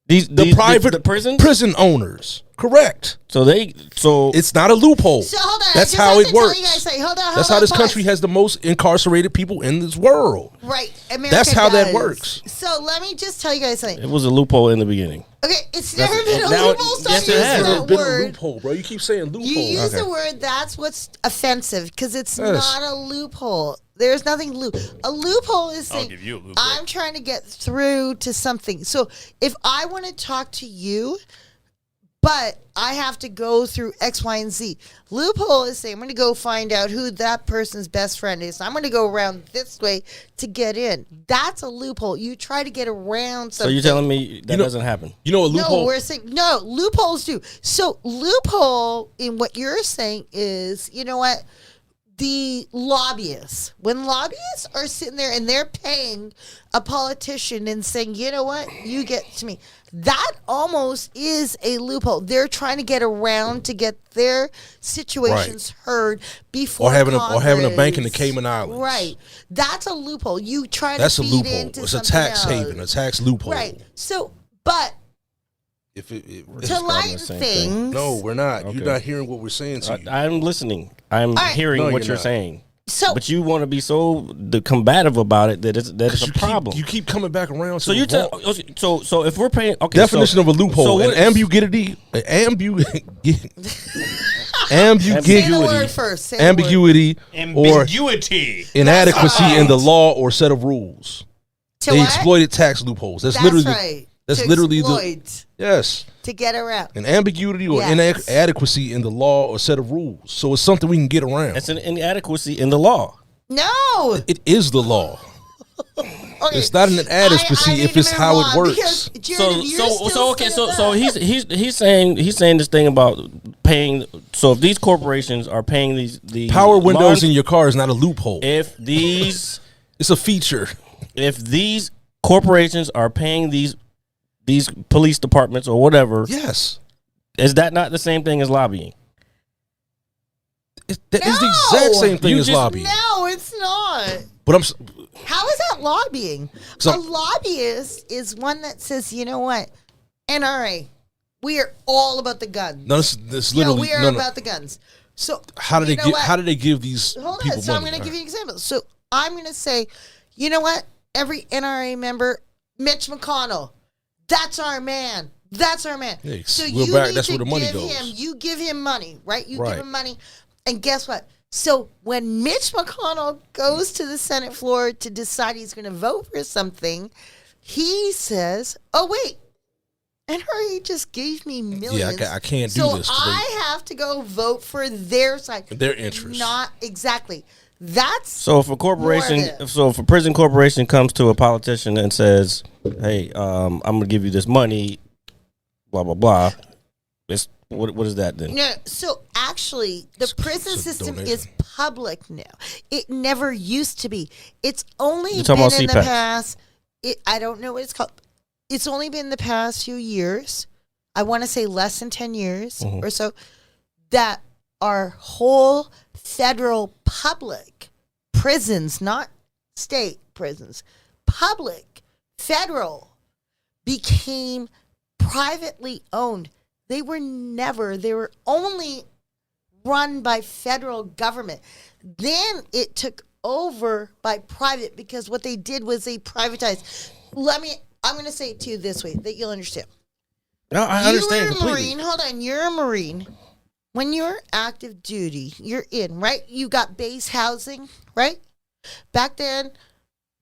The private prison owners. Correct. So It's not a loophole. So hold on. That's I just how have it to tell works. you guys, like, hold on, That's how this country has the most incarcerated people in this world. Right. America That's how that does. works. So let me just tell you guys something. it was a loophole in the beginning. Okay, it's never been a now it- loophole. Stop yes, it using has. It's never that been a word. loophole, bro. You keep saying loophole. You use Okay. the word, that's what's offensive because it's Yes. not a loophole. There's nothing a loophole is saying give you a loophole. I'm trying to get through to something. So if I want to talk to you, but I have to go through X, Y, and Z. Loophole is saying I'm going to go find out who that person's best friend is. I'm going to go around this way to get in. That's a loophole. You try to get around So something. you're telling me that know- doesn't happen? You know a loophole? No, we're saying no. Loopholes do. So loophole in what you're saying is, you know what? The lobbyists, when lobbyists are sitting there and they're paying a politician and saying, you know what, you get to me, that almost is a loophole. They're trying to get around to get their situations heard before Or having a bank in the Congress. Cayman Islands. Right. That's a loophole. You try That's to a feed loophole. into It's a something tax else. haven, a tax loophole. Right. So, but If it, to lighten same things. thing. no, we're not. Okay. You're not hearing what we're saying to you. I'm listening. I'm right. hearing No, what you're you're not. saying. So, But you want to be so combative about it that it's a problem. You keep coming back around. So to you the tell vault. so if we're paying Definition so, of a loophole: so an what- ambiguity, say the word first. Say the word. ambiguity, or Ambiguity. inadequacy That's in the right. law or set of rules. To They what? exploited tax loopholes. That's, That's literally right. that's To literally exploit, yes. to get around. An ambiguity or Yes. inadequacy in the law or set of rules. So it's something we can get around. it's an inadequacy in the law. No. It is the law. Okay. It's not an inadequacy I if need it's to how move it on works. because, Jared, if you're still Okay, saying so that- he's saying this thing about paying. So if these corporations are paying these Power windows laws- in your car is not a loophole. if these It's a feature. if these corporations are paying these police departments or whatever, Yes. is that not the same thing as lobbying? That is the No! exact same thing You as just- lobbying. No, it's not. But How is that lobbying? So- A lobbyist is one that says, you know what, NRA, we are all about the guns. no, this literally we are no. about the guns. So How did you they know give? what? How did they give these Hold people on. So I'm money? going to give you an example. So I'm going to say, you know what? Every NRA member, Mitch McConnell, that's our man. That's our man. Yeah, so we're you back. need That's to where the money give goes. him. You give him money, right? You Right. give him money, and guess what? So when Mitch McConnell goes to the Senate floor to decide he's going to vote for something, he says, "Oh wait, NRA just gave me millions. I can't do so this. I have to go vote for their side, Their interest. Not exactly. That's So if a corporation, More of it. so if a prison corporation comes to a politician and says, "Hey, I'm going to give you this money," blah blah blah. It's what is that then? No, so actually, the prison it's a system donation. is public now. It never used to be. It's only You're been talking in about the CPAC. past. I don't know what it's called. It's only been the past few years. I want to say less than 10 years or so that our whole federal public prisons, not state prisons, public, federal, became privately owned. They were only run by federal government. Then it took over by private because what they did was they privatized. I'm going to say it to you this way that you'll understand. No, I understand You're a completely. Marine. Hold on. You're a Marine. When you're active duty, you're in, right? You got base housing, right? Back then,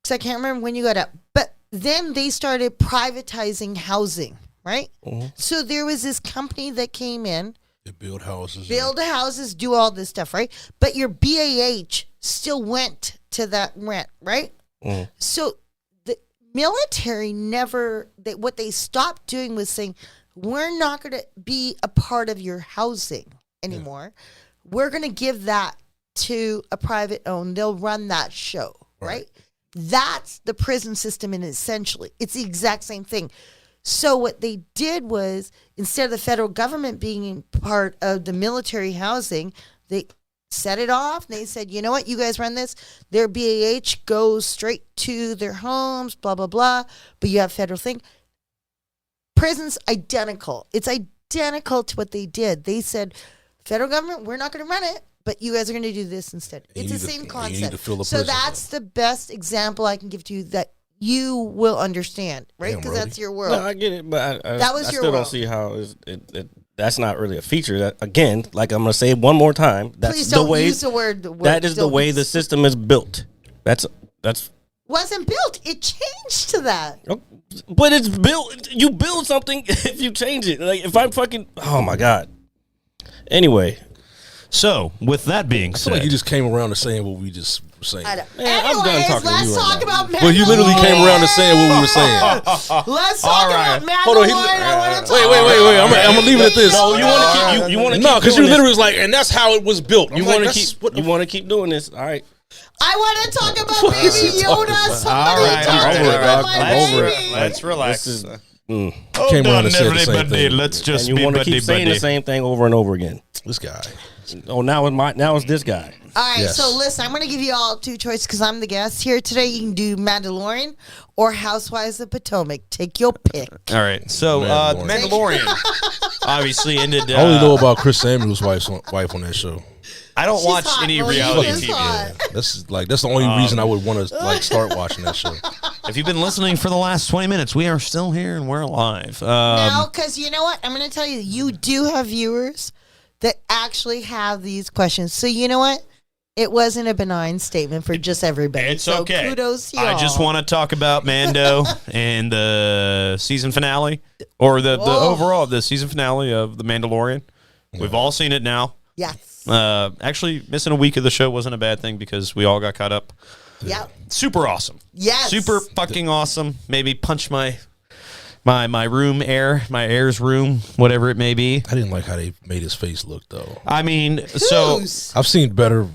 because I can't remember when you got out. But then they started privatizing housing, right? So there was this company that came in, They build houses. build houses, do all this stuff, right? But your BAH still went to that rent, right? So the military what they stopped doing was saying, we're not going to be a part of your housing anymore. We're going to give that to a private owned. They'll run that show, right? That's the prison system, and essentially, it's the exact same thing. So what they did was, instead of the federal government being part of the military housing, they set it off. And they said, you know what, you guys run this. Their BAH goes straight to their homes, blah, blah, blah. But you have federal thing. Prison's identical. It's identical to what they did. They said, federal government, we're not going to run it, but you guys are going to do this instead. And It's you the need same to- and you need to concept. fill the So prison that's the best example I can give to you that you will understand, right? Damn, Because Rodi. that's your world. No, I get it, but I That was I your still world. don't see how that's not really a feature. That again, like I'm gonna say it one more time. That's Please the don't way. use the word. That is the way the system is built. That's wasn't built. It changed to that. but it's built. You build something if you change it. Like if I'm fucking. Oh my god. Anyway, So, with that being I feel said, like you just came around to saying what we just were saying. I don't. Man, I'm done Anyways, talking to let's you right talk now. about Well, you literally came around to saying what we were saying. Let's talk about Mandalorian. Hold on, I want to Wait. I'm gonna leave it at this. no, you want to keep you want to No, because you doing literally was like, and that's how it was built. You want to keep doing this. All right. I want to talk about Baby Yoda. Somebody all right, talk all to right, me all about right. my Let's, baby. let's relax. This is- came around and said the same thing. Let's just And you be want to buddy keep saying the buddy. same thing over and over again. This guy. Oh, now it's this guy. All right, Yes. so listen, I'm going to give you all two choices because I'm the guest here today. You can do Mandalorian or Housewives of Potomac. Take your pick. All right, so Mandalorian. Mandalorian obviously ended. I only know about Chris Samuel's wife on that show. I don't She's watch hot, any Malia. reality She's TV. hot. That's the only reason I would want to start watching that show. If you've been listening for the last 20 minutes, we are still here and we're alive. No, because you know what? I'm going to tell you, you do have viewers that actually have these questions. So you know what? It wasn't a benign statement for just everybody. It's so okay. Kudos to y'all. I just want to talk about Mando and the season finale, or the overall the season finale of The Mandalorian. We've all seen it now. Yes. Actually, missing a week of the show wasn't a bad thing because we all got caught up. Yep. Super awesome. Yes. Super fucking awesome. Maybe punch my air's room, whatever it may be. I didn't like how they made his face look though. I mean, so Who's? I've seen better.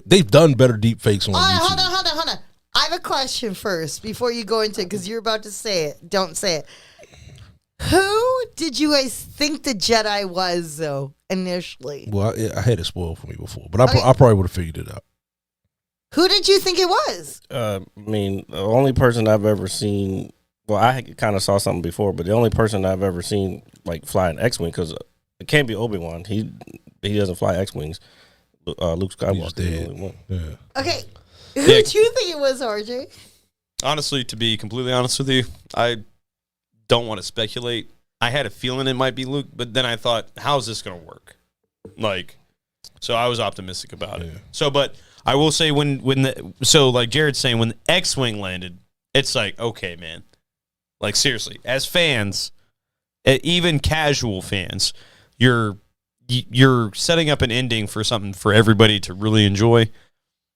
They've done better deep fakes on All right, YouTube. hold on. I have a question first before you go into it because you're about to say it. Don't say it. Who did you guys think the Jedi was, though, initially? Well, I had it spoiled for me before, but Okay. I probably would have figured it out. Who did you think it was? I mean, the only person I've ever seen. Well, I kind of saw something before, but the only person I've ever seen like fly an X-wing, because it can't be Obi-Wan. He doesn't fly X-wings. Luke Skywalker is the dead. only one. Yeah. Okay. Who did you think it was, RJ? honestly, to be completely honest with you, I don't want to speculate. I had a feeling it might be Luke, but then I thought, how's this going to work? Like, So I was optimistic about it. So, but I will say like Jared's saying, when the X-Wing landed, it's like, okay, man. Like, seriously, as fans, even casual fans, you're setting up an ending for something for everybody to really enjoy.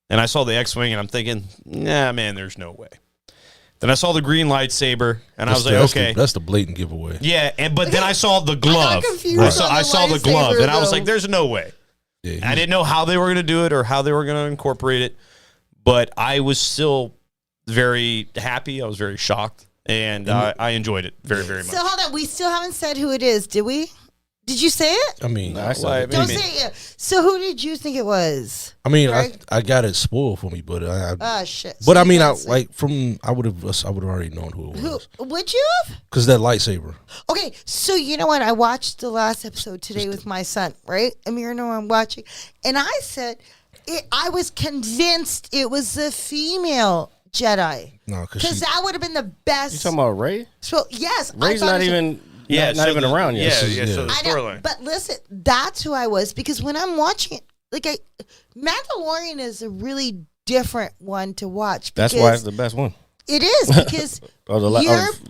And I saw the X-Wing, and I'm thinking, nah, man, there's no way. Then I saw the green lightsaber, and I was like, okay. That's the blatant giveaway. Yeah, but then I saw the glove. I saw the glove, and I was like, there's no way. Yeah, I didn't know how they were going to do it or how they were going to incorporate it, but I was still very happy. I was very shocked, and I enjoyed it very, very much. So hold on. We still haven't said who it is, did we? Did you say it? I mean, don't say it yet. So who did you think it was? I mean, I got it spoiled for me, but shit. But so I mean, I would have already known who it was. Would you have? Because that lightsaber. Okay, so you know what? I watched the last episode today with my son, right? Amir, no, I'm watching, and I said, I was convinced it was a female Jedi. No, because that would have been the best. You talking about Rey? So yes, Rey's not even. Yeah, not even around yet. Yeah, so the storyline. But listen, that's who I was because when I'm watching it, Mandalorian is a really different one to watch. That's why it's the best one. It is because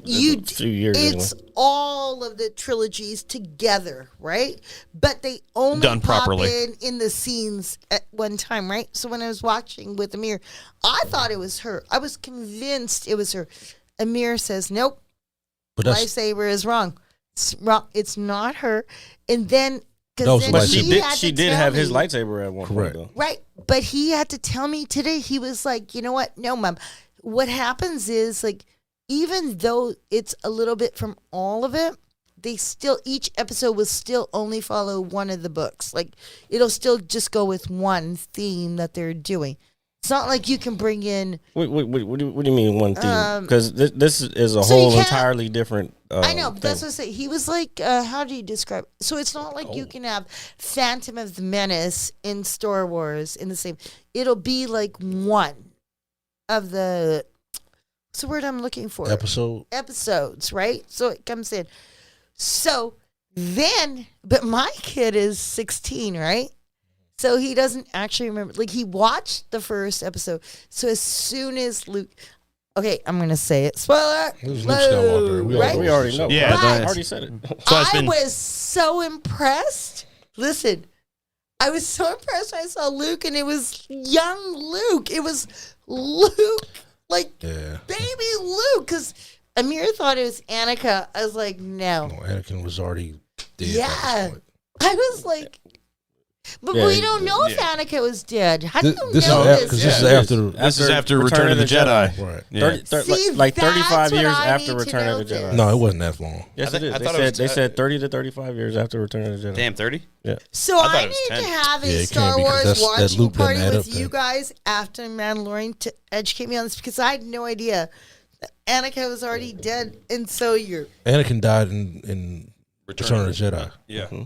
few years it's all of the trilogies together, right? But they only done properly in the scenes at one time, right? So when I was watching with Amir, I thought it was her. I was convinced it was her. Amir says, "Nope, lightsaber is wrong. It's wrong. It's not her." And then because she did have his lightsaber at one point, though. Right, but he had to tell me today. He was like, "You know what? No, Mom. What happens is even though it's a little bit from all of it, each episode will still only follow one of the books. It'll still just go with one theme that they're doing. It's not like you can bring in. What do you mean one theme? Because this is a whole entirely different. I know, but that's what I say. He was like, how do you describe it? So it's not like you can have Phantom of the Menace in Star Wars in the same. It'll be like one of the. What's the word I'm looking for? Episodes, right? So it comes in. So then, but my kid is 16, right? So he doesn't actually remember. He watched the first episode. So as soon as Luke, okay, I'm gonna say it. Spoiler. Right? We already know. Yeah, I already said it. I was so impressed. Listen, I was so impressed when I saw Luke, and it was young Luke. It was Luke, baby Luke, because Amir thought it was Annika. I was like, no. Anakin was already dead. Yeah, I was like. But we don't know if Anakin was dead. How do you know this? Because this is after Return of the Jedi. Right. Yeah. 35 years after Return of the Jedi. No, it wasn't that long. Yes, it is. They said 30 to 35 years after Return of the Jedi. Damn, 30? Yeah. So I need to have a Star Wars watching party with you guys after Mandalorian to educate me on this because I had no idea that Anakin was already dead, and so you're. Anakin died in Return of the Jedi. Yeah. Mm-hmm.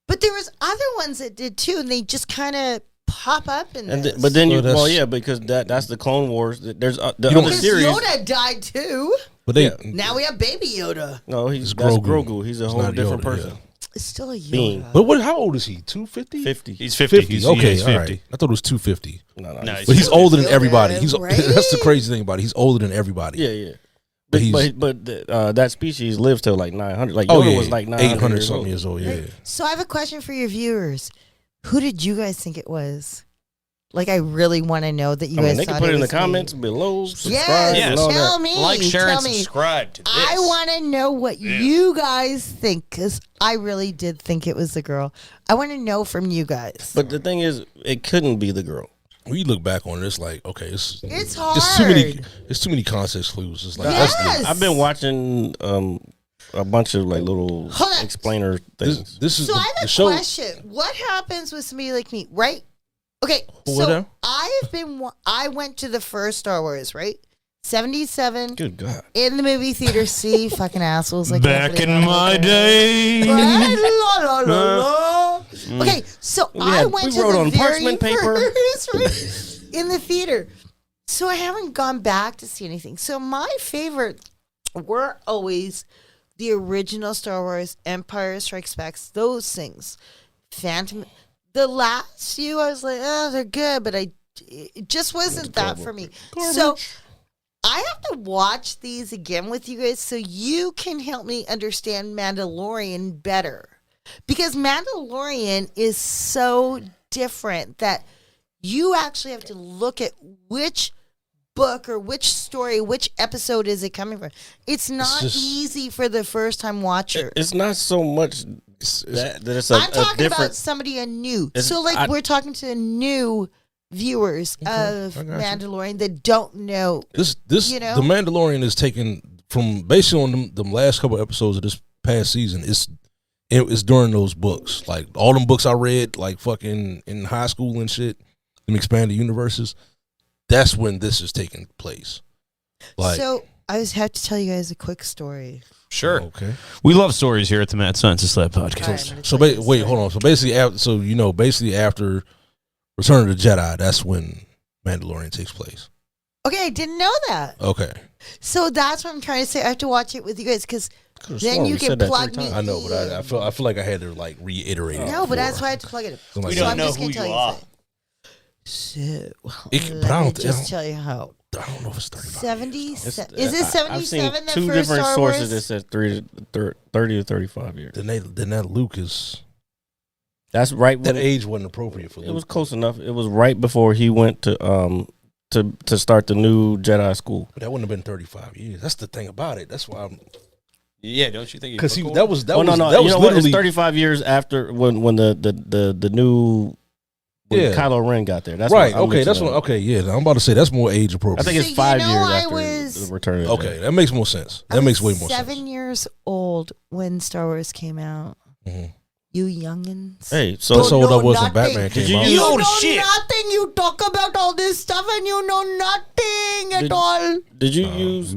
But there was other ones that did too, and they just kind of pop up in this. But then because that's the Clone Wars. There's the other series. Yoda died too. But now we have Baby Yoda. No, that's Grogu. He's a whole different person. Yeah. It's still a Yoda. Being. But how old is he? 250? 50. He's 50. 50. Okay, he's 50. All right. I thought it was 250. No. But he's older than everybody. Right? That's the crazy thing about it. He's older than everybody. Yeah. But that species lives till 900. Yoda was 800 something years old. Yeah. So I have a question for your viewers. Who did you guys think it was? I really want to know that you guys. They can put it in the comments below. Subscribe. Yes, tell me. Like, share, and subscribe to this. I want to know what you guys think because I really did think it was the girl. I want to know from you guys. But the thing is, it couldn't be the girl. When you look back on it, it's okay, it's hard. It's too many context clues. It's I've been watching a bunch of little explainer things. So I have a question. What happens with somebody like me, right? Okay, so I went to the first Star Wars, right? 77. Good God. In the movie theater. See, fucking assholes. Back in my day. Okay, so I went to the very first in the theater. So I haven't gone back to see anything. So my favorite were always the original Star Wars, Empire Strikes Back, those things. The last few, I was like, oh, they're good, but it just wasn't that for me. So I have to watch these again with you guys so you can help me understand Mandalorian better. Because Mandalorian is so different that you actually have to look at which book or which story, which episode is it coming from. It's not easy for the first time watcher. It's not so much that it's a I'm talking different. about somebody new. So like we're talking to new viewers of Mandalorian that don't know. This you know? The Mandalorian is taken from basically on the last couple episodes of this past season. It's during those books, like all them books I read, like fucking in high school and shit, them expanded universes. That's when this is taking place. Like, So I have to tell you guys a quick story. Sure. okay. We love stories here at the Mad Scientist Lab All right, podcast. I'm gonna So tell you wait, this hold on. So basically after Return of the Jedi, that's when Mandalorian takes place. Okay, I didn't know that. Okay. So that's what I'm trying to say. I have to watch it with you guys because then you can plug me. I know, but I feel like I had to like reiterate it. No, but that's why I had to plug it in. We So don't I'm know just gonna who tell you you are. something. So But I let me don't- just tell you how. I don't know if it's 35. 70. Is it I've 77? seen The two first different Star sources Wars? that said 30 to 35 years. Then that Luke is That's right. that When age wasn't appropriate for Luke. it was close enough. It was right before he went to start the new Jedi school. But that wouldn't have been 35 years. That's the thing about it. That's why I'm Yeah, don't you think? because that was No, that you was know what? It's literally 35 years after when the new when Kylo Ren got there. That's right. what I'm Okay, that's mixing what. up. Okay, yeah. I'm about to say that's more age I appropriate. think So it's 5 you know, years I after was- the Return of the Okay, Jedi. that makes more sense. That makes way more sense. 7 years old when Star Wars came out. Mhm. You youngins. Hey, so That's how old I know was when nothing. Batman came you out. use- You Oh, know shit. nothing. You talk about all this stuff and you know nothing at Did- all. Did you use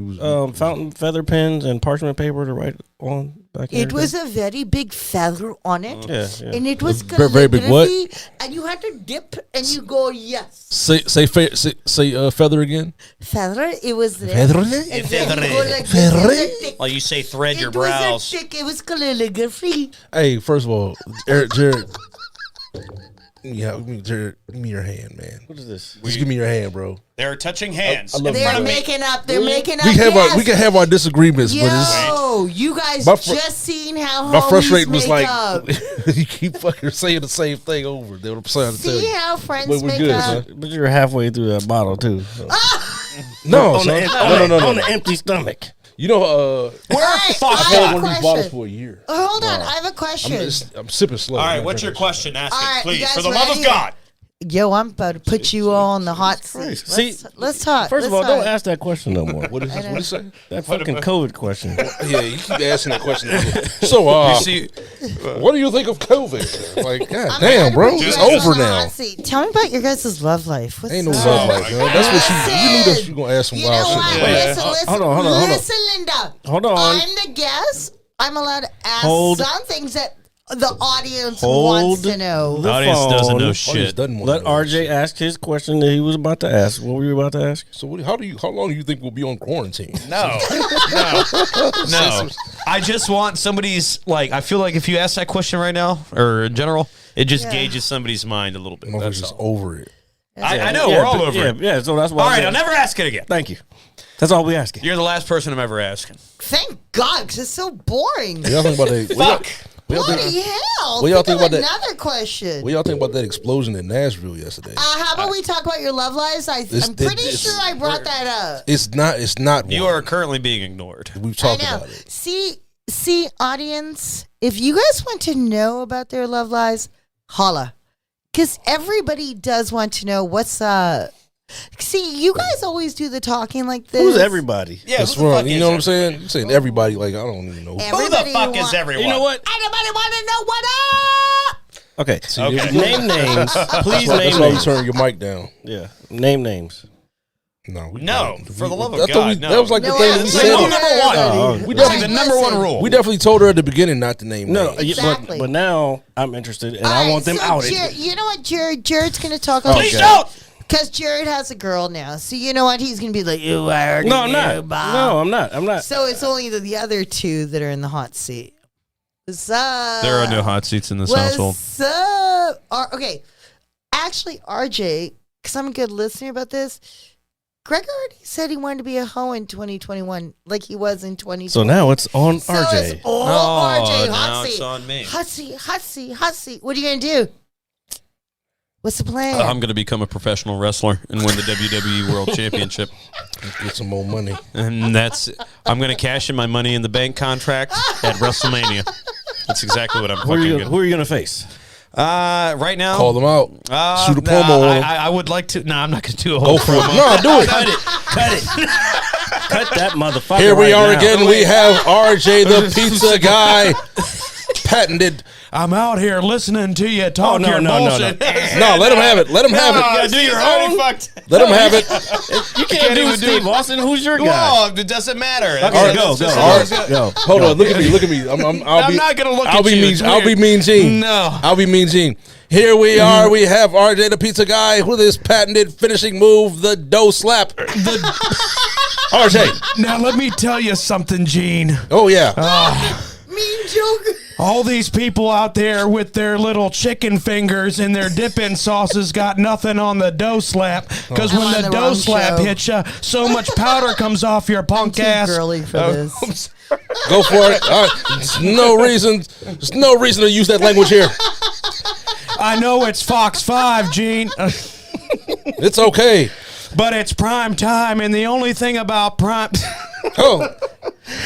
fountain feather pens and parchment paper to write on back in It your was day? a very big feather on it. Yeah. And it was Very, very big what? calligraphy, and you had to dip and you go, yes. Say feather again. Feather, it was there. Feather? And then you go like this, Feather? it was a thick- Like you say, thread your it was a brows. thick, it was calligraphy. Hey, first of all, Jared. Yeah, Jared, give me your hand, man. What is this? Just give me your hand, bro. They're touching hands. I love They're you. making up. They're making up. We yes. can have our disagreements, but it's, Yo, you guys My fr- just seen how my homies frustrating was make like up. you keep fucking saying the same thing over. They what I'm trying to tell See you. how friends But we're make good, up. son. But you're halfway through that bottle too. No, on, son. the, on the empty stomach. You know, All right, I've I had have one a of these bottles question. for a year. Hold on, I have a question. I'm sipping slow. All I'm right, not what's your drinking question? Ask All it, right, please, you for guys the love of ready? God. Yo, I'm about to put you all on the hot seat. See, Let's talk. First of all, let's don't talk. ask that question no more. What is this? What is it? That fucking COVID question. Yeah, you keep asking that question. So, what do you think of COVID? Like, god I'm damn, gonna bro, put you it's guys over on the now. hot seat. Tell me about your guys' love life. What's Ain't no up? love life, man. That's what you knew that you gonna ask some You know wild what? shit. Wait, Listen, hold on. Listen, Linda. Hold on. I'm the guest. I'm allowed to ask Hold. some things that the audience Hold wants to know. the audience doesn't know phone. shit. Let RJ ask his question that he was about to ask. What were you about to ask? So, how long do you think we'll be on quarantine? No. I just want somebody's, like, I feel like if you ask that question right now, or in general, it just Yeah. gauges somebody's mind a little bit. Motherfuckers That's just all. over it. I know, we're all over it. Yeah, so that's why. All right, I'll never ask it again. Thank you. That's all we asking. You're the last person I'm ever asking. Thank God, because it's so boring. What y'all think about that? Fuck. Bloody hell. what y'all think think of about that? another question. What y'all think about that explosion in Nashville yesterday? How about we talk about your love lives? I'm pretty sure I brought that up. It's not. You one. are currently being ignored. We've I talked know. about it. See, audience, if you guys want to know about their love lives, holla. Because everybody does want to know what's See, you guys always do the talking like this. Who's everybody? Yeah, That's who the wrong. fuck You is know what I'm everybody? saying? You're saying everybody. Like I don't even know. Who the Everybody fuck is want- everyone? You know what? Anybody want to know what up? Okay. Okay. Name names. Please That's name why you names. turn your mic down. Yeah. Name names. No, No, for the love of I thought God, no. That was like the No, thing I we didn't said. say Rule that. number one. We It's like definitely, the number one rule. we definitely told her at the beginning not to name No, names. Exactly. but now I'm interested and All I right, want them so outed. You know what, Jared? Jared's going to talk on Please Okay. don't. Because Jared has a girl now. So you know what? He's going to be like, you already No, I'm knew, not. Bob. No, I'm not. I'm not. So it's only the other two that are in the hot seat. What's up? There are no hot seats in this household. What's up? Okay. Actually, RJ, because I'm a good listener about this, Greg already said he wanted to be a hoe in 2021, like he was in 2020. So now it's on So RJ. it's all RJ. now Hot it's seat. on me. Hot seat. What are you going to do? What's the plan? I'm going to become a professional wrestler and win the WWE World Championship. Get some more money. And I'm going to cash in my Money in the Bank contract at WrestleMania. That's exactly what I'm Who are fucking you, going who are you gonna face? Right now, Call them out. Shoot a promo on them. I would like to. No, I'm not going to do a Go whole for it. promo. No, do it. Cut it. Cut that motherfucker. Here we right are now. again. We have RJ the Pizza Guy. Patented. I'm out here listening to you talk no, your no, no, bullshit. No, let him have it. Let him have You it. gotta do your own. Let him have it. You can't do even Steve Austin. Who's your guy? Well, it doesn't matter. Okay, go. Hold on. Look at me. Look at me. I'm not gonna look I'll at be you. mean. It's I'll be weird. Mean Gene. No. I'll be Mean Gene. Here we are. We have RJ the Pizza Guy with his patented finishing move, the dough slap. RJ. Now let me tell you something, Gene. Oh yeah. Mean joke. All these people out there with their little chicken fingers and their dipping sauces got nothing on the dough slap because I'm when on the the dough wrong slap show. hits you, so much powder comes off your punk Too ass. girly for this. Go for it. There's no reason. There's no reason to use that language here. I know it's Fox 5, Gene, It's okay. but it's prime time, and the only thing about prime. Oh.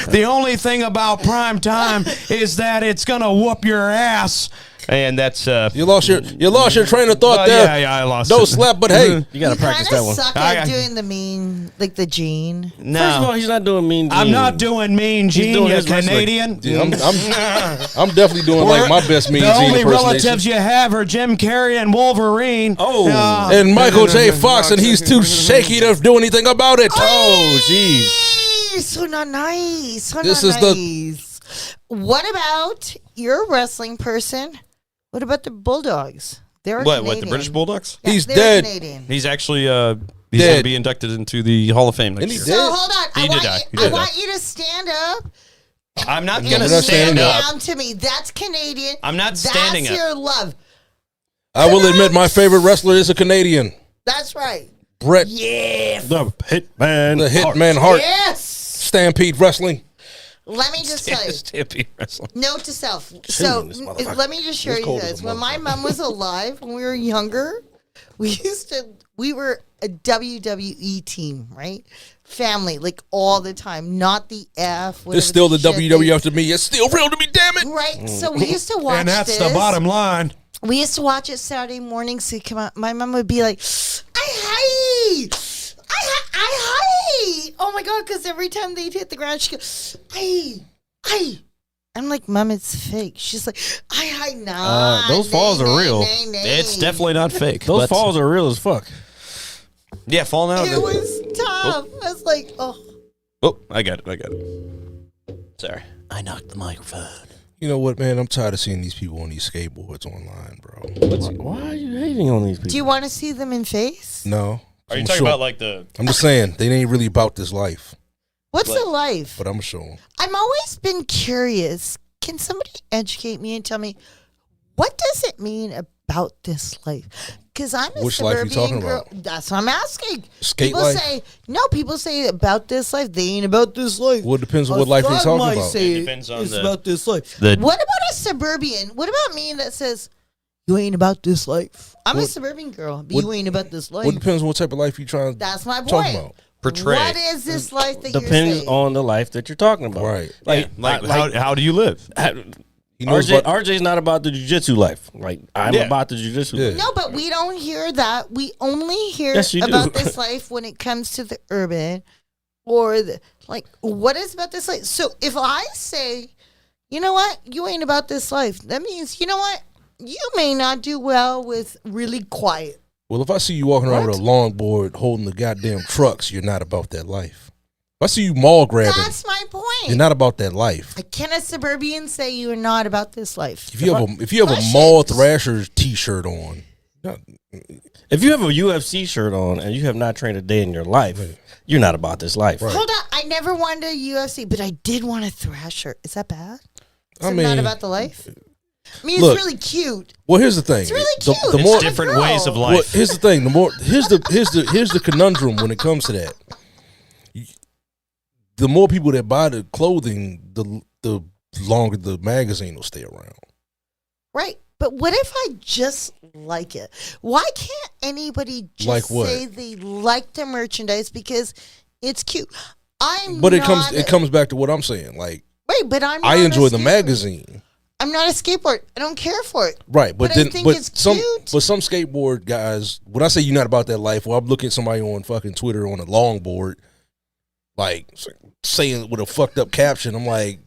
The only thing about prime time is that it's gonna whoop your ass, and that's You lost your train of thought there. yeah, I lost Dough it. slap, but hey, You gotta practice that one. Suck I- at doing the mean, like the Gene. No, First of all, he's not doing Mean Gene. I'm not doing Mean Gene, doing you his wrestling. Canadian. yeah, I'm definitely doing like my best Mean The Gene only impersonation. relatives you have are Jim Carrey and Wolverine. Oh. And Michael J. Fox, and he's too shaky to do anything about it. Oh, jeez. So not nice. So This not is the- nice. What about you're a wrestling person? What about the Bulldogs? They're What? Canadian. The British Bulldogs? Yeah, He's they're dead. Canadian. He's actually he's going Dead. to be inducted into the Hall of Fame next Isn't he year. dead? So hold on. He did die. He did I die. want you to stand up. I'm not and going to not stand standing up. down to me. That's Canadian. I'm not standing That's up. your love. I will admit my favorite wrestler is a Canadian. That's right. Brett, Yeah. The Hitman. the Hitman Hart, Yes. Stampede Wrestling. Let me just tell you. Stampede Wrestling. Note to self. So this motherfucker. let me just share It's you cold as this. a When my mom was alive, when we were younger, we were a WWE team, right? Family, like all the time, not the F. It's still the shit WWF to me. It's still real to me, damn it. Right. So we used to watch And that's this. the bottom line. We used to watch it Saturday mornings. So come out. My mom would be like, I oh my God, because every time they'd hit the ground, she'd go, I. I'm like, Mom, it's fake. She's like, nah. Those falls are real. It's definitely not fake. Those but- falls are real as fuck. Yeah, falling out. It was tough. I was like, oh. Oh, I got it. Sorry. I knocked the microphone. You know what, man? I'm tired of seeing these people on these skateboards online, bro. Why are you hating on these people? Do you want to see them in face? No. Are you I'm talking sure. about like the? I'm just saying, they ain't really about this life, What's the life? but I'm showing. I'm always been curious. Can somebody educate me and tell me what does it mean about this life? Because I'm a Which life suburban you talking girl. about? That's what I'm asking. Skate people life? say no. People say about this life. They ain't about this life. Well, it depends on what life you're talking about. Say It depends on it's the- about this life. the- What about a suburban? What about me that says you ain't about this life? I'm a What- suburban girl, but what- you ain't about this life. Well, it depends on what type of life you're trying to That's my talk point. about. Portray. What is this life that you're Depends saying? on the life that you're talking about. Right. Like, how do you live? He knows RJ, about, RJ's not about the jiu-jitsu life. Like, I'm Yeah. about the jiu-jitsu Yeah. life. No, but we don't hear that. We only hear Yes, you do. about this life when it comes to the urban or the, like, what is about this life? So if I say, you know what, you ain't about this life, that means, you know what, you may not do well with really quiet. well, if I see you walking around What? with a longboard holding the goddamn trucks, you're not about that life. If I see you mall grabbing, That's my point. you're not about that life. Can a suburban say you are not about this life? If you have a Push Mall it. Thrashers T-shirt on, If you have a UFC shirt on and you have not trained a day in your life, you're not about this life. Right. Hold on. I never wanted a UFC, but I did want a Thrasher. Is that bad? Is I it mean, not about the life? I mean, Look, it's really cute. Well, here's the thing. It's really cute. The It's more different ways of well, life. here's the thing. Here's the conundrum when it comes to that. The more people that buy the clothing, the longer the magazine will stay around. Right. But what if I just like it? Why can't anybody just Like what? say they like the merchandise because it's cute? But it comes back to what I'm saying. Like, wait, but I enjoy the magazine. I'm not a skateboard. I don't care for it. Right, but I then think but it's some cute. but some skateboard guys, when I say you're not about that life, well, I'm looking at somebody on fucking Twitter on a longboard, like saying with a fucked up caption. I'm like,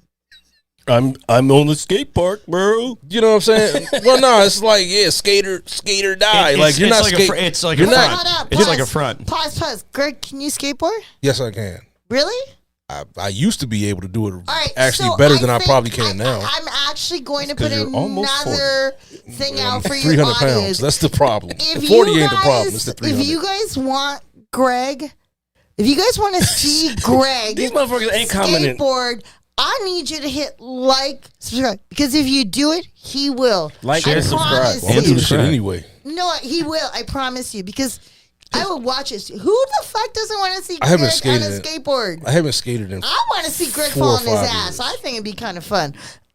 I'm on the skate park, bro. you know what I'm saying? Well, no, it's like skater die. Like you're not skating. It's like you're a not- front. Hold up, It's pause, like a front. Pause. Greg, can you skateboard? Yes, I can. Really? I used to be able to do it All right. actually so better than I think probably can now. I'm actually going to 'cause put you're almost another thing out for your 300 audience. pounds. That's the problem. If 40 you ain't the problem. guys- It's the 300. If you guys want Greg, if you guys want to see Greg These motherfuckers ain't commenting. skateboard, I need you to hit like, subscribe, because if you do it, he will. Like I and subscribe. promise I'm gonna do you. this shit anyway. No, he will. I promise you, because I will watch this. Who the fuck doesn't want to see I haven't Greg on a skated skateboard? I haven't skated in. I want to see Greg 4 or fall on his 5 ass. years. I think it'd be kind of fun.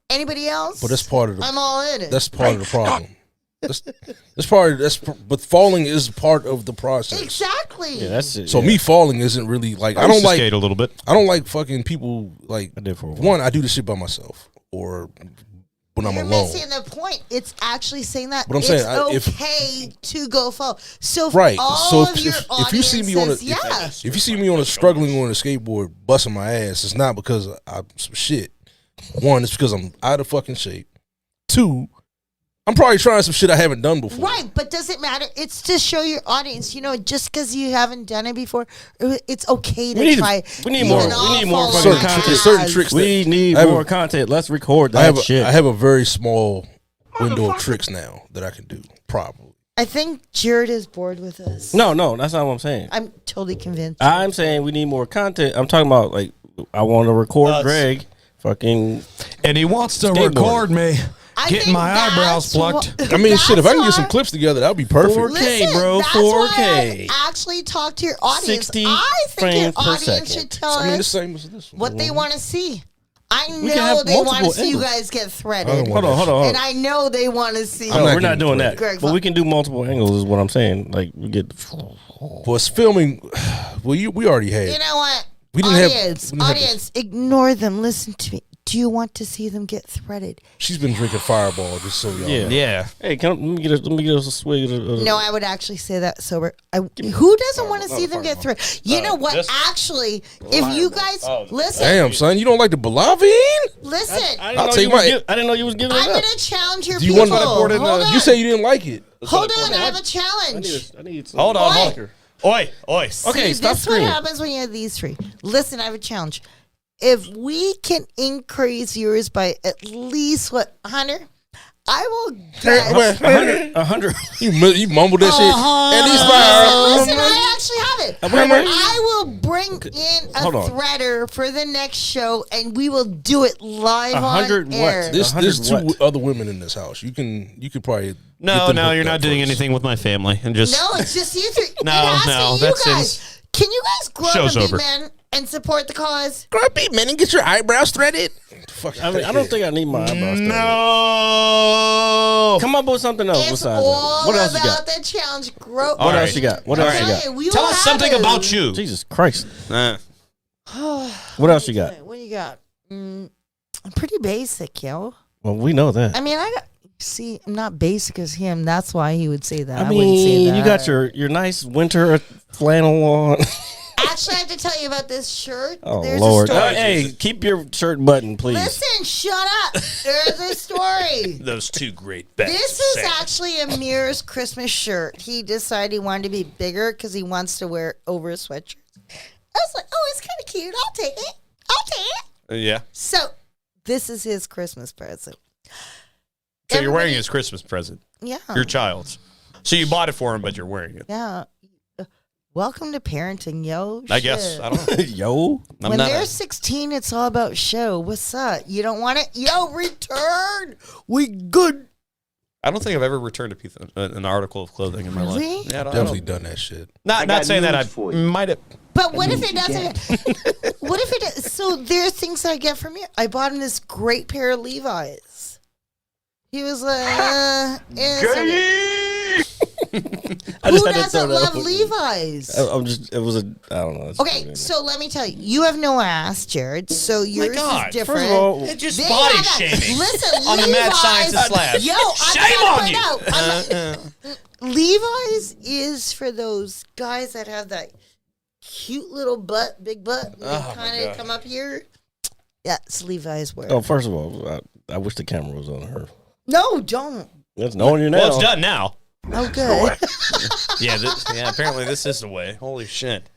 Anybody else? But that's part of the. I'm all in it. That's part of the problem. But falling is part of the process. Exactly. Yeah, that's it. So yeah. me falling isn't really like I I don't used to like skate a little bit. I don't like fucking people like I did for a while. one. I do this shit by myself or when I'm You're alone. missing the point. It's actually saying that But I'm it's saying, okay to go fall. So for Right. all So of your if you see me on a audiences, yeah. if you see me on a struggling on a skateboard busting my ass, it's not because I'm some shit. One, it's because I'm out of fucking shape. Two, I'm probably trying some shit I haven't done before. Right, but does it matter? It's to show your audience, just because you haven't done it before, it's okay to We need try. we need more. Even We all need more fall fucking on my content. ass. Certain tricks. We need I have more a- content. Let's record I that have shit. I have a very small window of tricks now that I can do. Probably. I think Jared is bored with us. no, that's not what I'm saying. I'm totally convinced. I'm saying we need more content. I'm talking about like I want to record Greg fucking. And he wants to Skateboarding. record me I getting think my eyebrows that's plucked. I mean, shit. If I can get some why- clips together, that would be perfect. 4K, bro, That's 4K. why I actually talk to your audience. 60 I think your frames per audience second. should tell I mean, the us same as this one. what they want to see. I can know have they want to multiple see you angles. guys get I don't threaded. want Hold on. And I know they want to see. I'm No, not we're not getting doing that. threaded. Greg, But we can do multiple angles. Is what I'm saying. Like we get. Well, it's filming. Well, we already had. You know what? We didn't have- audience, we didn't have this. audience, ignore them. Listen to me. Do you want to see them get threaded? She's been drinking Fireball, just so y'all Yeah. know. Yeah. Hey, let me get a swig. Of, No, I would actually say that sober. Who doesn't want to see them get threaded? You know what? Actually, if you guys listen, Damn, son, you don't like the Balavine? listen, I I'll didn't, know take you was my- give, I didn't know you was giving I'm it up. gonna challenge your Do you people. want to Hold on. You say you didn't like it. Hold on, I have a challenge. I need some. Hold on. Oi. Hold on. Oi. Okay, See, stop this is what screaming. happens when you have these three. Listen, I have a challenge. If we can increase yours by at least 100, I will bet. 100. You mumbled that shit. At least Listen, by I actually have it. Wait. I will bring in a Hold on. threader for the next show, and we will do it live 100 on what? air. there's 100 two what? other women in this house. You could probably get No, them no, hooked you're up not doing first. anything with my family. And just No, it's just you three. No, it has no, to be you that guys. seems- Can you guys grow up Show's and over. be men and support the cause? Grumpy man and get your eyebrows threaded. Fuck, I mean, I don't think I need my eyebrows. threaded. no. Come up with something else It's besides all that. What else you about got? the challenge. Grow. What All else right. you got? What else you got? Hey, we Tell will us have something it. about you. Jesus Christ! Uh, What else you got? What do you got? Pretty basic, yo. Well, we know that. I mean, see, I'm not basic as him. That's why he would say that. I wouldn't say mean, that. you got your nice winter flannel on. Actually, I have to tell you about this shirt. Oh There's Lord! a story. Hey, keep your shirt buttoned, please. Listen, shut up. There's a story. those two great bags. This is actually Amir's Christmas shirt. He decided he wanted to be bigger because he wants to wear it over a sweatshirt. I was like, oh, it's kind of cute. I'll take it. Yeah. So, this is his Christmas present. So you're wearing Everybody- his Christmas present. Yeah. Your child's. So you bought it for him, but you're wearing it. Yeah. Welcome to parenting, yo. I guess. Shit. I don't know. Yo. When they're 16, it's all about show. What's up? You don't want it? Yo, return. We good. I don't think I've ever returned a piece an article of clothing in my Really? life. Yeah, I don't, Definitely done that shit. Not saying that I might have. But what if it doesn't? What if it? So there are things that I get from you. I bought him this great pair of Levi's. He was like, I who had to doesn't throw that love out. Levi's? I'm just. It was a. I don't know. It's- Okay, so let me tell you, you have no ass, Jared. So yours God, is different. First of all, It's just They body have a- shaming. Listen, on the Mad Levi's- Scientist Lab. Yo, Shame on you. Levi's is for those guys that have that cute little butt, big butt, and they Oh, my kind of God. come up here. Yeah, it's Levi's wear. Oh, first of all, I wish the camera was on her. No, don't. That's knowing you now. Well, it's done now. Oh, good. Yeah, apparently this is the way. Holy shit.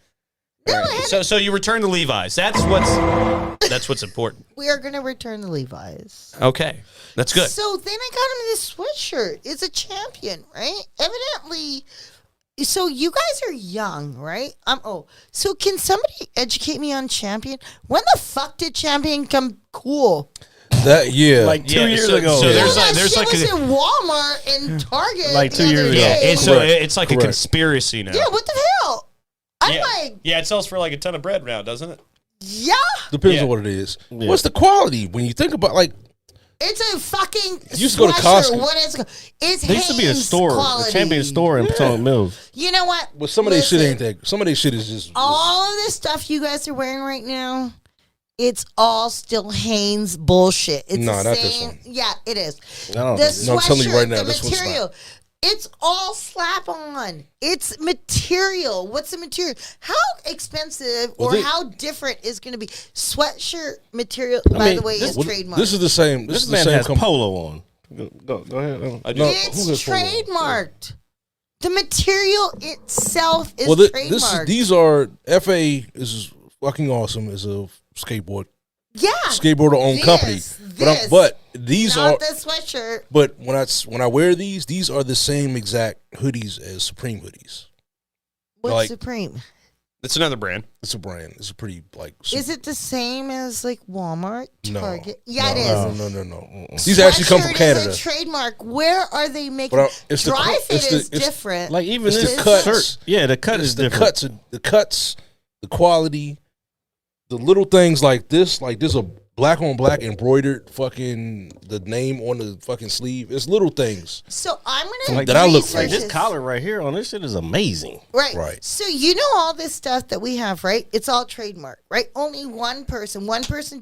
No, All right. So you return to Levi's. That's what's important. we are going to return the Levi's. Okay. That's good. So then I got him this sweatshirt. It's a champion, right? Evidently. So you guys are young, right? I'm old. So can somebody educate me on Champion? When the fuck did Champion come cool? That Like 2 years so- ago. so Yo, there's that like shit was a, in Walmart and Target Like the 2 other years ago. yeah, day. it's like a Correct. conspiracy now. Yeah, what the hell? I'm yeah. like, Yeah, it sells for like a ton of bread now, doesn't it? yeah, depends Yeah. on what it is. Yeah. What's the quality when you think about like? it's a fucking used to go to sweatshirt. Costco. What is it's There used to be a Hanes store, quality. a Champion store in Potomac Mills. You know what? Well, some of that shit Listen, ain't that. Some of that shit is just. all of this stuff you guys are wearing right now, it's all still Hanes bullshit. It's No, the not this same. one. Yeah, it is. I don't The think- No, I'm telling you sweatshirt, right now, the this one's material. It's all slap on. It's material. What's the material? How expensive or they- how different is going to be sweatshirt material? By mean, the way, this- is Well, trademarked. this is the same. This This is the man same. has polo on. Go ahead. I do. No, it's who has polo? trademarked. The material itself is Well, this trademarked. is, these are FA is fucking awesome. Is a skateboarder owned company. But these not are. the sweatshirt. But when I wear these are the same exact hoodies as Supreme hoodies. What's like- Supreme? It's another brand. It's a brand. It's a pretty like. Is it the same as like Walmart, No. Target? Yeah, No, it is. No. These actually come from Sweatshirt Canada. is a trademark. Where are they making? But it's the Dry co- fit it's the- is it's- different. Like even It's this the cuts. shirt. Yeah, the cut It's is the different. cuts, the quality, the little things like this. Like there's a black on black embroidered fucking the name on the fucking sleeve. It's little things. So I'm gonna Like that I look research for. Like this collar right here on this shit is amazing. Right. Right. So you know all this stuff that we have, right? It's all trademarked, right? Only one person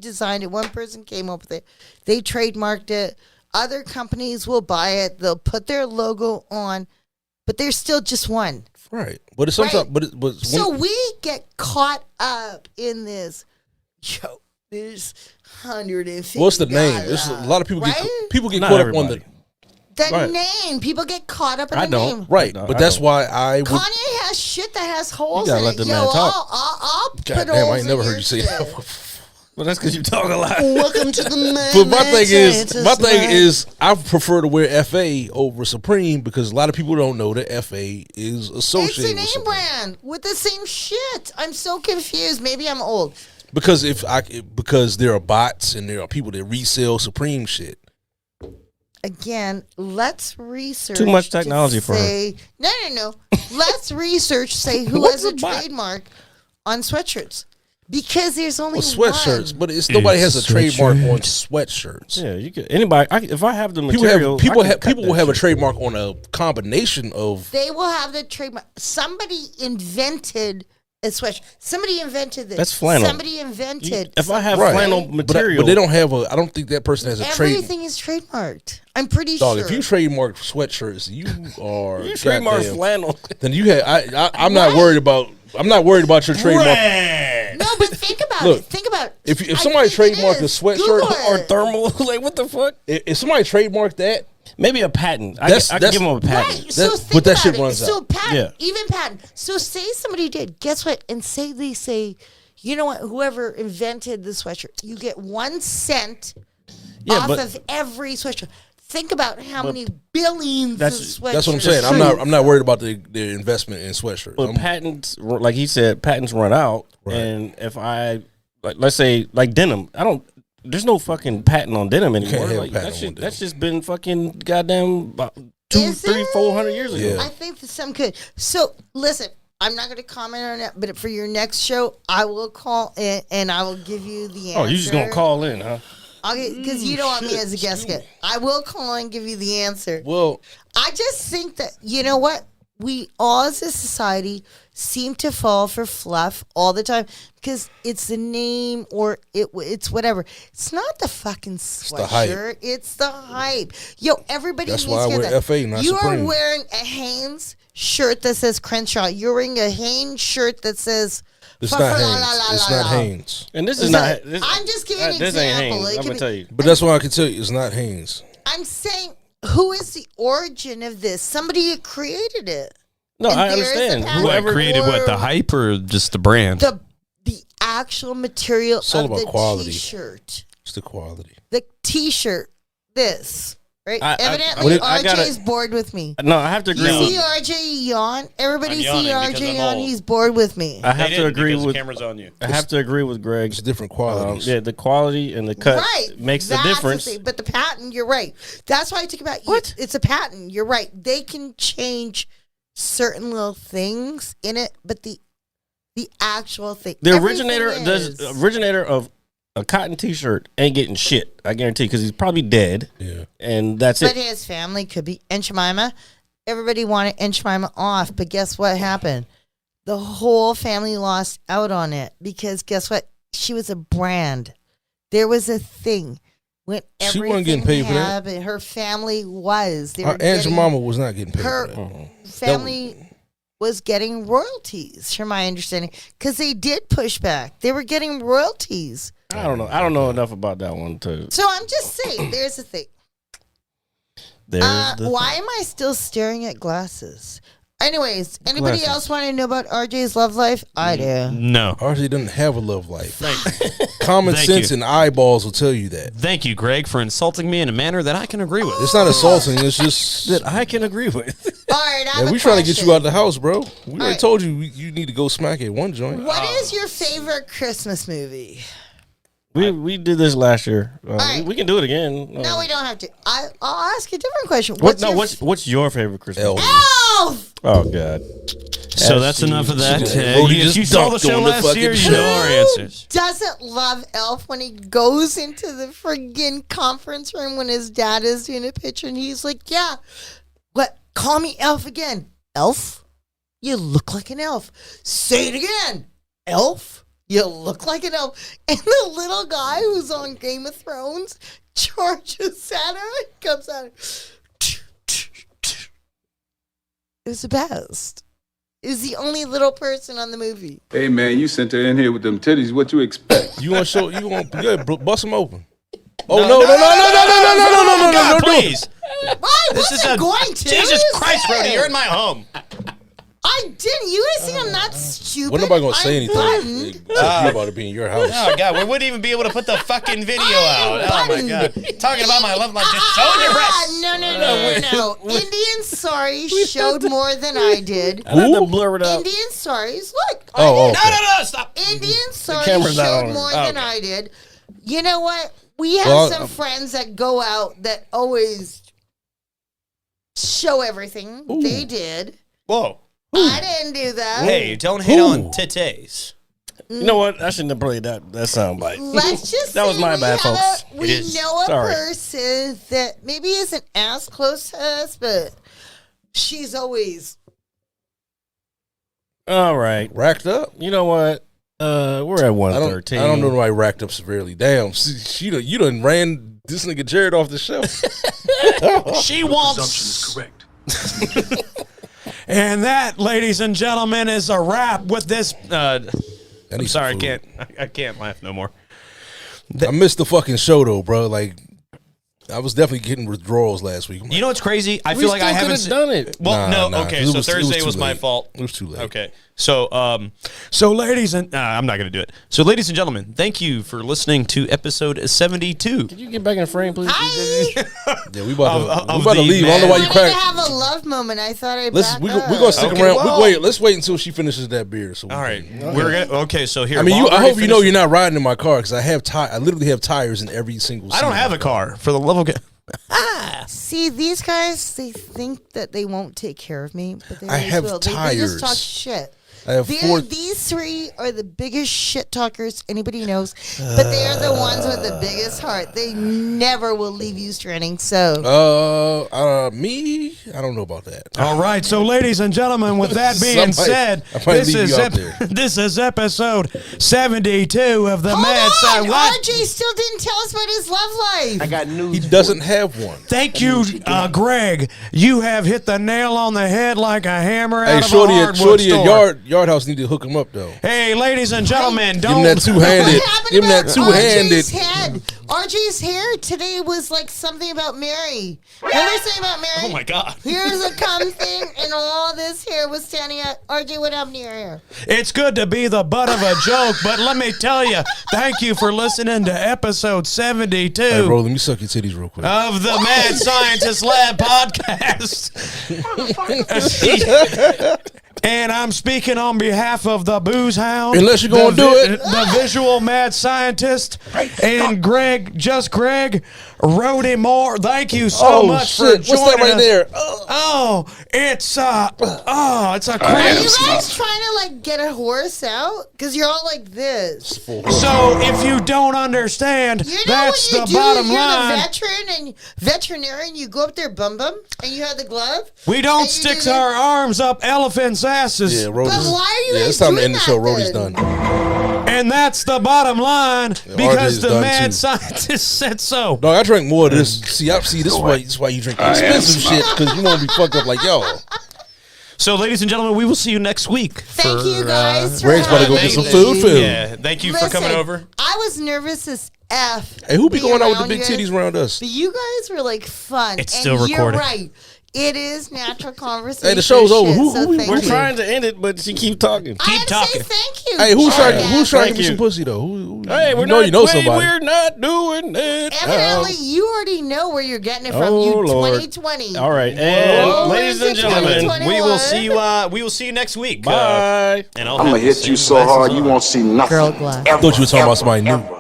designed it, one person came up with it. They trademarked it. Other companies will buy it. They'll put their logo on, but there's still just one. Right. But it's sometimes. Right. But So we get caught up in this. Yo, there's 150. what's the name? It's a lot of people right? get Not caught up on everybody. The Right. name. People get caught up in I the don't. name. right. No, But I that's don't. why I would. Kanye has shit that has holes gotta in let it. the Yo, man talk. I'll put God damn, I holes ain't never in heard your you say shit. that. Well, that's because you talk a lot. Welcome to the man. But my thing is, I prefer to wear FA over Supreme because a lot of people don't know that FA is It's associated a with name Supreme. brand with the same shit. I'm so confused. Maybe I'm old. Because because there are bots and there are people that resell Supreme shit. Again, let's research. Too much to technology for her. say, No. Let's research. Say who What's has a a bot? trademark on sweatshirts because there's only Well, sweatshirts, one. but it's nobody has a It's trademark on sweatshirt. sweatshirts. Yeah, you could anybody. If I have the People material, people will have a trademark on a combination of. They will have the trademark. Somebody invented a sweatshirt. Somebody invented this. That's flannel. Somebody invented. If I have Right. flannel material, But they don't have a. I don't think that person has a trade. Everything is trademarked. I'm pretty Dog, sure. if you trademark sweatshirts, you are you trademark goddamn- flannel. Then you have. I'm not worried about. I'm not worried about your trademark. no, but think about Look, it. Think about it. if I somebody think it trademarked a is. sweatshirt Google or it. thermal. Like what the fuck? If somebody trademarked that, Maybe a patent. I That's- can that's- give them a patent. Right. So That- think but that about shit it. runs So out. patent, Yeah. even patent. So say somebody did. Guess what? And say they say, you know what? Whoever invented the sweatshirt, you get 1 cent Yeah, off but of every sweatshirt. think about how many billions of sweatshirts. That's what I'm saying. I'm not worried about the investment in sweatshirts. But patents, like he said, patents run out. Right. And if let's say like denim, there's no fucking patent on denim anymore. have Like, patent on denim. that's just been fucking goddamn 200, 300, 400 years ago. Yeah. I think that some could. So listen, I'm not going to comment on that, but for your next show, I will call in and I will give you the answer. Oh, you just gonna call in, huh? Because you don't want me as a guest. I will call and give you the answer. Well, I just think that, you know what? We all as a society seem to fall for fluff all the time because it's the name or it's whatever. It's not the fucking sweatshirt. It's the hype. Yo, everybody that's needs why I to hear wear that. FA, not You Supreme. are wearing a Hanes shirt that says Crenshaw. You're wearing a Hanes shirt that says... it's not Hanes. It's not Hanes. And this is not. I'm just giving an this ain't example. Hanes. It I'm could gonna be- tell you. But that's why I can tell you it's not Hanes. I'm saying, who is the origin of this? Somebody created it. No, And I there is a understand. patent. What Whoever created what? The hype or just the brand? The actual material It's all of about the quality. T-shirt. It's the quality. The T-shirt. This. Right? I Evidently, gotta- RJ's bored with me. No, I have to agree. You see With, RJ yawn? Everybody I'm see yawning because RJ I'm yawn? old. He's bored with me. I have to agree with. camera's on you. I have to agree with Greg. It's different qualities. Yeah, the quality and the cut Right. makes the That's difference. thing. But the patent, you're right. That's why I talk about What? It's a patent. You're right. They can change certain little things in it, but the actual thing. The everything originator of a cotton T-shirt ain't getting shit. I guarantee, because he's probably dead. Yeah. And that's But it. his family could be Aunt Jemima. Everybody wanted Aunt Jemima off, but guess what happened? The whole family lost out on it because guess what? She was a brand. There was a thing when She everything wasn't getting paid for that. happened. Her family was. They Our were Aunt getting- Jemima was not getting paid her for that. family was getting royalties, from my understanding, because they did push back. They were getting royalties. I don't know. I don't know enough about that one to. So I'm just saying, there's the thing. There's the Why am I still staring at glasses? Anyways, anybody Glasses. else want to know about RJ's love life? I do. No. RJ doesn't have a love life. Common Thank sense you. and eyeballs will tell you that. Thank you, Greg, for insulting me in a manner that I can agree with. It's not assaulting. It's just that I can agree with. All right, I have we a trying to get question. you out of the house, bro. We already right. told you you need to go smack at one joint. What is your favorite Christmas movie? We did this last year. right. We can do it again. No, we don't have to. I'll ask you a different question. What's What's your favorite Christmas? Elf. movie? Elf? Oh God. So that's enough of that. Rodi If just you saw the dunked show on the last fucking year, you show. know our answers. Doesn't love Elf when he goes into the friggin' conference room when his dad is doing a picture and he's like, yeah, what? Call me Elf again. Elf? You look like an elf. Say it again. Elf? You look like an elf. And the little guy who's on Game of Thrones charges Santa and comes out. It was the best. It was the only little person on the movie. Hey man, you sent her in here with them titties. What you expect? You want to show? You want? Yeah, bust them open. Oh no! God, please. Why This wasn't is a going to. Jesus It was Christ, there. Rodi, you're in my home. I didn't. You guys think I'm not stupid? Well, nobody gonna say I'm anything buttoned. except you about it being your house. Oh God, we wouldn't even be able to put the fucking video out. Oh my God, talking about my love life, just showing your breasts. No. Indian Sorry showed more than I did. I had to blur it out. Indian Sorries, look. Oh, I did. okay. No, stop. Indian Sorry camera's not showed on. more Oh, than okay. I did. You know what? We have Well, some friends that go out that always show everything. They did. Whoa. I didn't do that. Hey, don't hate on titties. You know what? I shouldn't have played that soundbite. Let's just That was say my we bad, have folks. We It is. know a Sorry. person that maybe isn't as close to us, but she's always All right. Racked up. You know what? We're at I 113. don't know nobody racked up severely. Damn, you done ran this nigga Jared off the show. She wants. correct. And that, ladies and gentlemen, is a wrap with this. I'm need sorry, some food. I can't laugh no more. I missed the fucking show though, bro. Like, I was definitely getting withdrawals last week. You know what's crazy? I We feel like I still haven't could've done it. Well, Nah, no, nah, okay. 'cause So it Thursday too was my late. fault. It was too late. Okay, So, ladies and I'm not going to do it. So, ladies and gentlemen, thank you for listening to episode 72. Could you get back in the frame, please? Hi. Yeah, we about Of to the leave. I don't know why I you wanted to crack. have a love moment. I thought I'd Let's back we're up. gonna stick Okay, around. well- Let's wait until she finishes that beer. So we All can- right, we're gonna. Okay, so here. I mean, while I Rodi hope you know finishes- you're not riding in my car because I literally have tires in every single. I don't seat have of a my car for the love of God. See, these guys, they think that they won't take care of me, but they I always have will. They tires. just talk shit. I have These three are the biggest shit talkers anybody knows, but they are the ones with the biggest heart. They never will leave you stranding. So, me, I don't know about that. All right, so ladies and gentlemen, with that being said, I might leave you out there. this is episode 72 of the hold Mad Side. on, What? RJ still didn't tell us about his love life. I got news. He doesn't have one. Thank you, Greg. You have hit the nail on the head like a hammer Hey, out of a shorty, hardwood at store. Yard House need to hook him up though. Hey, ladies and gentlemen, Give him don't. that two-handed. What happened Give him that about two-handed. RJ's head? RJ's hair today was like something about Mary. Remember saying about Mary? Oh my God. Here's a cum thing, and all this hair was standing out. RJ, what happened to your hair? It's good to be the butt of a joke, but let me tell you, thank you for listening to episode 72 Hey, bro, let me suck your titties real quick. of the Mad Scientist Lab podcast. And I'm speaking on behalf of the Booze Hound. Unless you're gonna do it. The visual mad scientist. And Greg, Rodi Moore. Thank you so much for shit! joining What's that right us. there? Oh, it's a Are cramp. you guys trying to like get a horse out? Because you're all like this. So if you don't understand, You know that's what the you do? bottom You're line. the veteran and veterinarian. You go up there, bum, and you have the glove. We don't and you stick do that. our arms up elephants' asses. Yeah, Rodi's. But why are you Yeah, guys it's time to doing end the that show. Rodi's then? done. And that's the bottom line because RJ's the done mad too. scientist said so. Dog, I drank more of this. See, this is why you drink expensive shit because you want to be fucked up like yo. So, ladies and gentlemen, we will see you next week. Thank you guys. for Greg's about to go having get some me. food for him. Yeah, thank you for coming Listen, over. I was nervous as F. Hey, who be being going out with the around big you titties around us? But you guys were like fun. It's and still you're recorded. right. It is natural conversation. Hey, the show's over. shit, Who so we- thank We're you. trying to end it, but she keep talking. I had to talking. say thank you. Hey, who's trying to Thank give me you. some pussy though? Who Hey, we're you know not. you know wait, somebody. We're not doing it. Evidently, you already know where you're getting it from. Oh, you Lord. 2020. All right, and Whoa, ladies is and it gentlemen, 2021? We will see you. We will see you next week. bye. And I'll I'm have gonna the hit same you so glasses hard you on. won't see nothing. Girl glass. Ever, Thought you were talking about somebody new. Ever.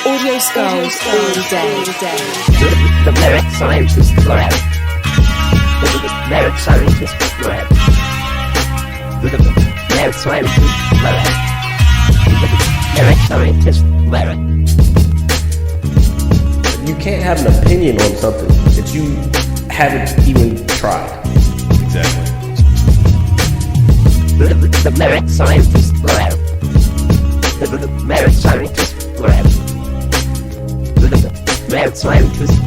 Audio skulls all day. The Merit Scientist Lab. The Merit Scientist Lab. The Merit Scientist Lab. The Merit Scientist Lab. You can't have an opinion on something that you haven't even tried. Exactly. The Merit Scientist Lab. The Merit Scientist Lab. The Merit Scientist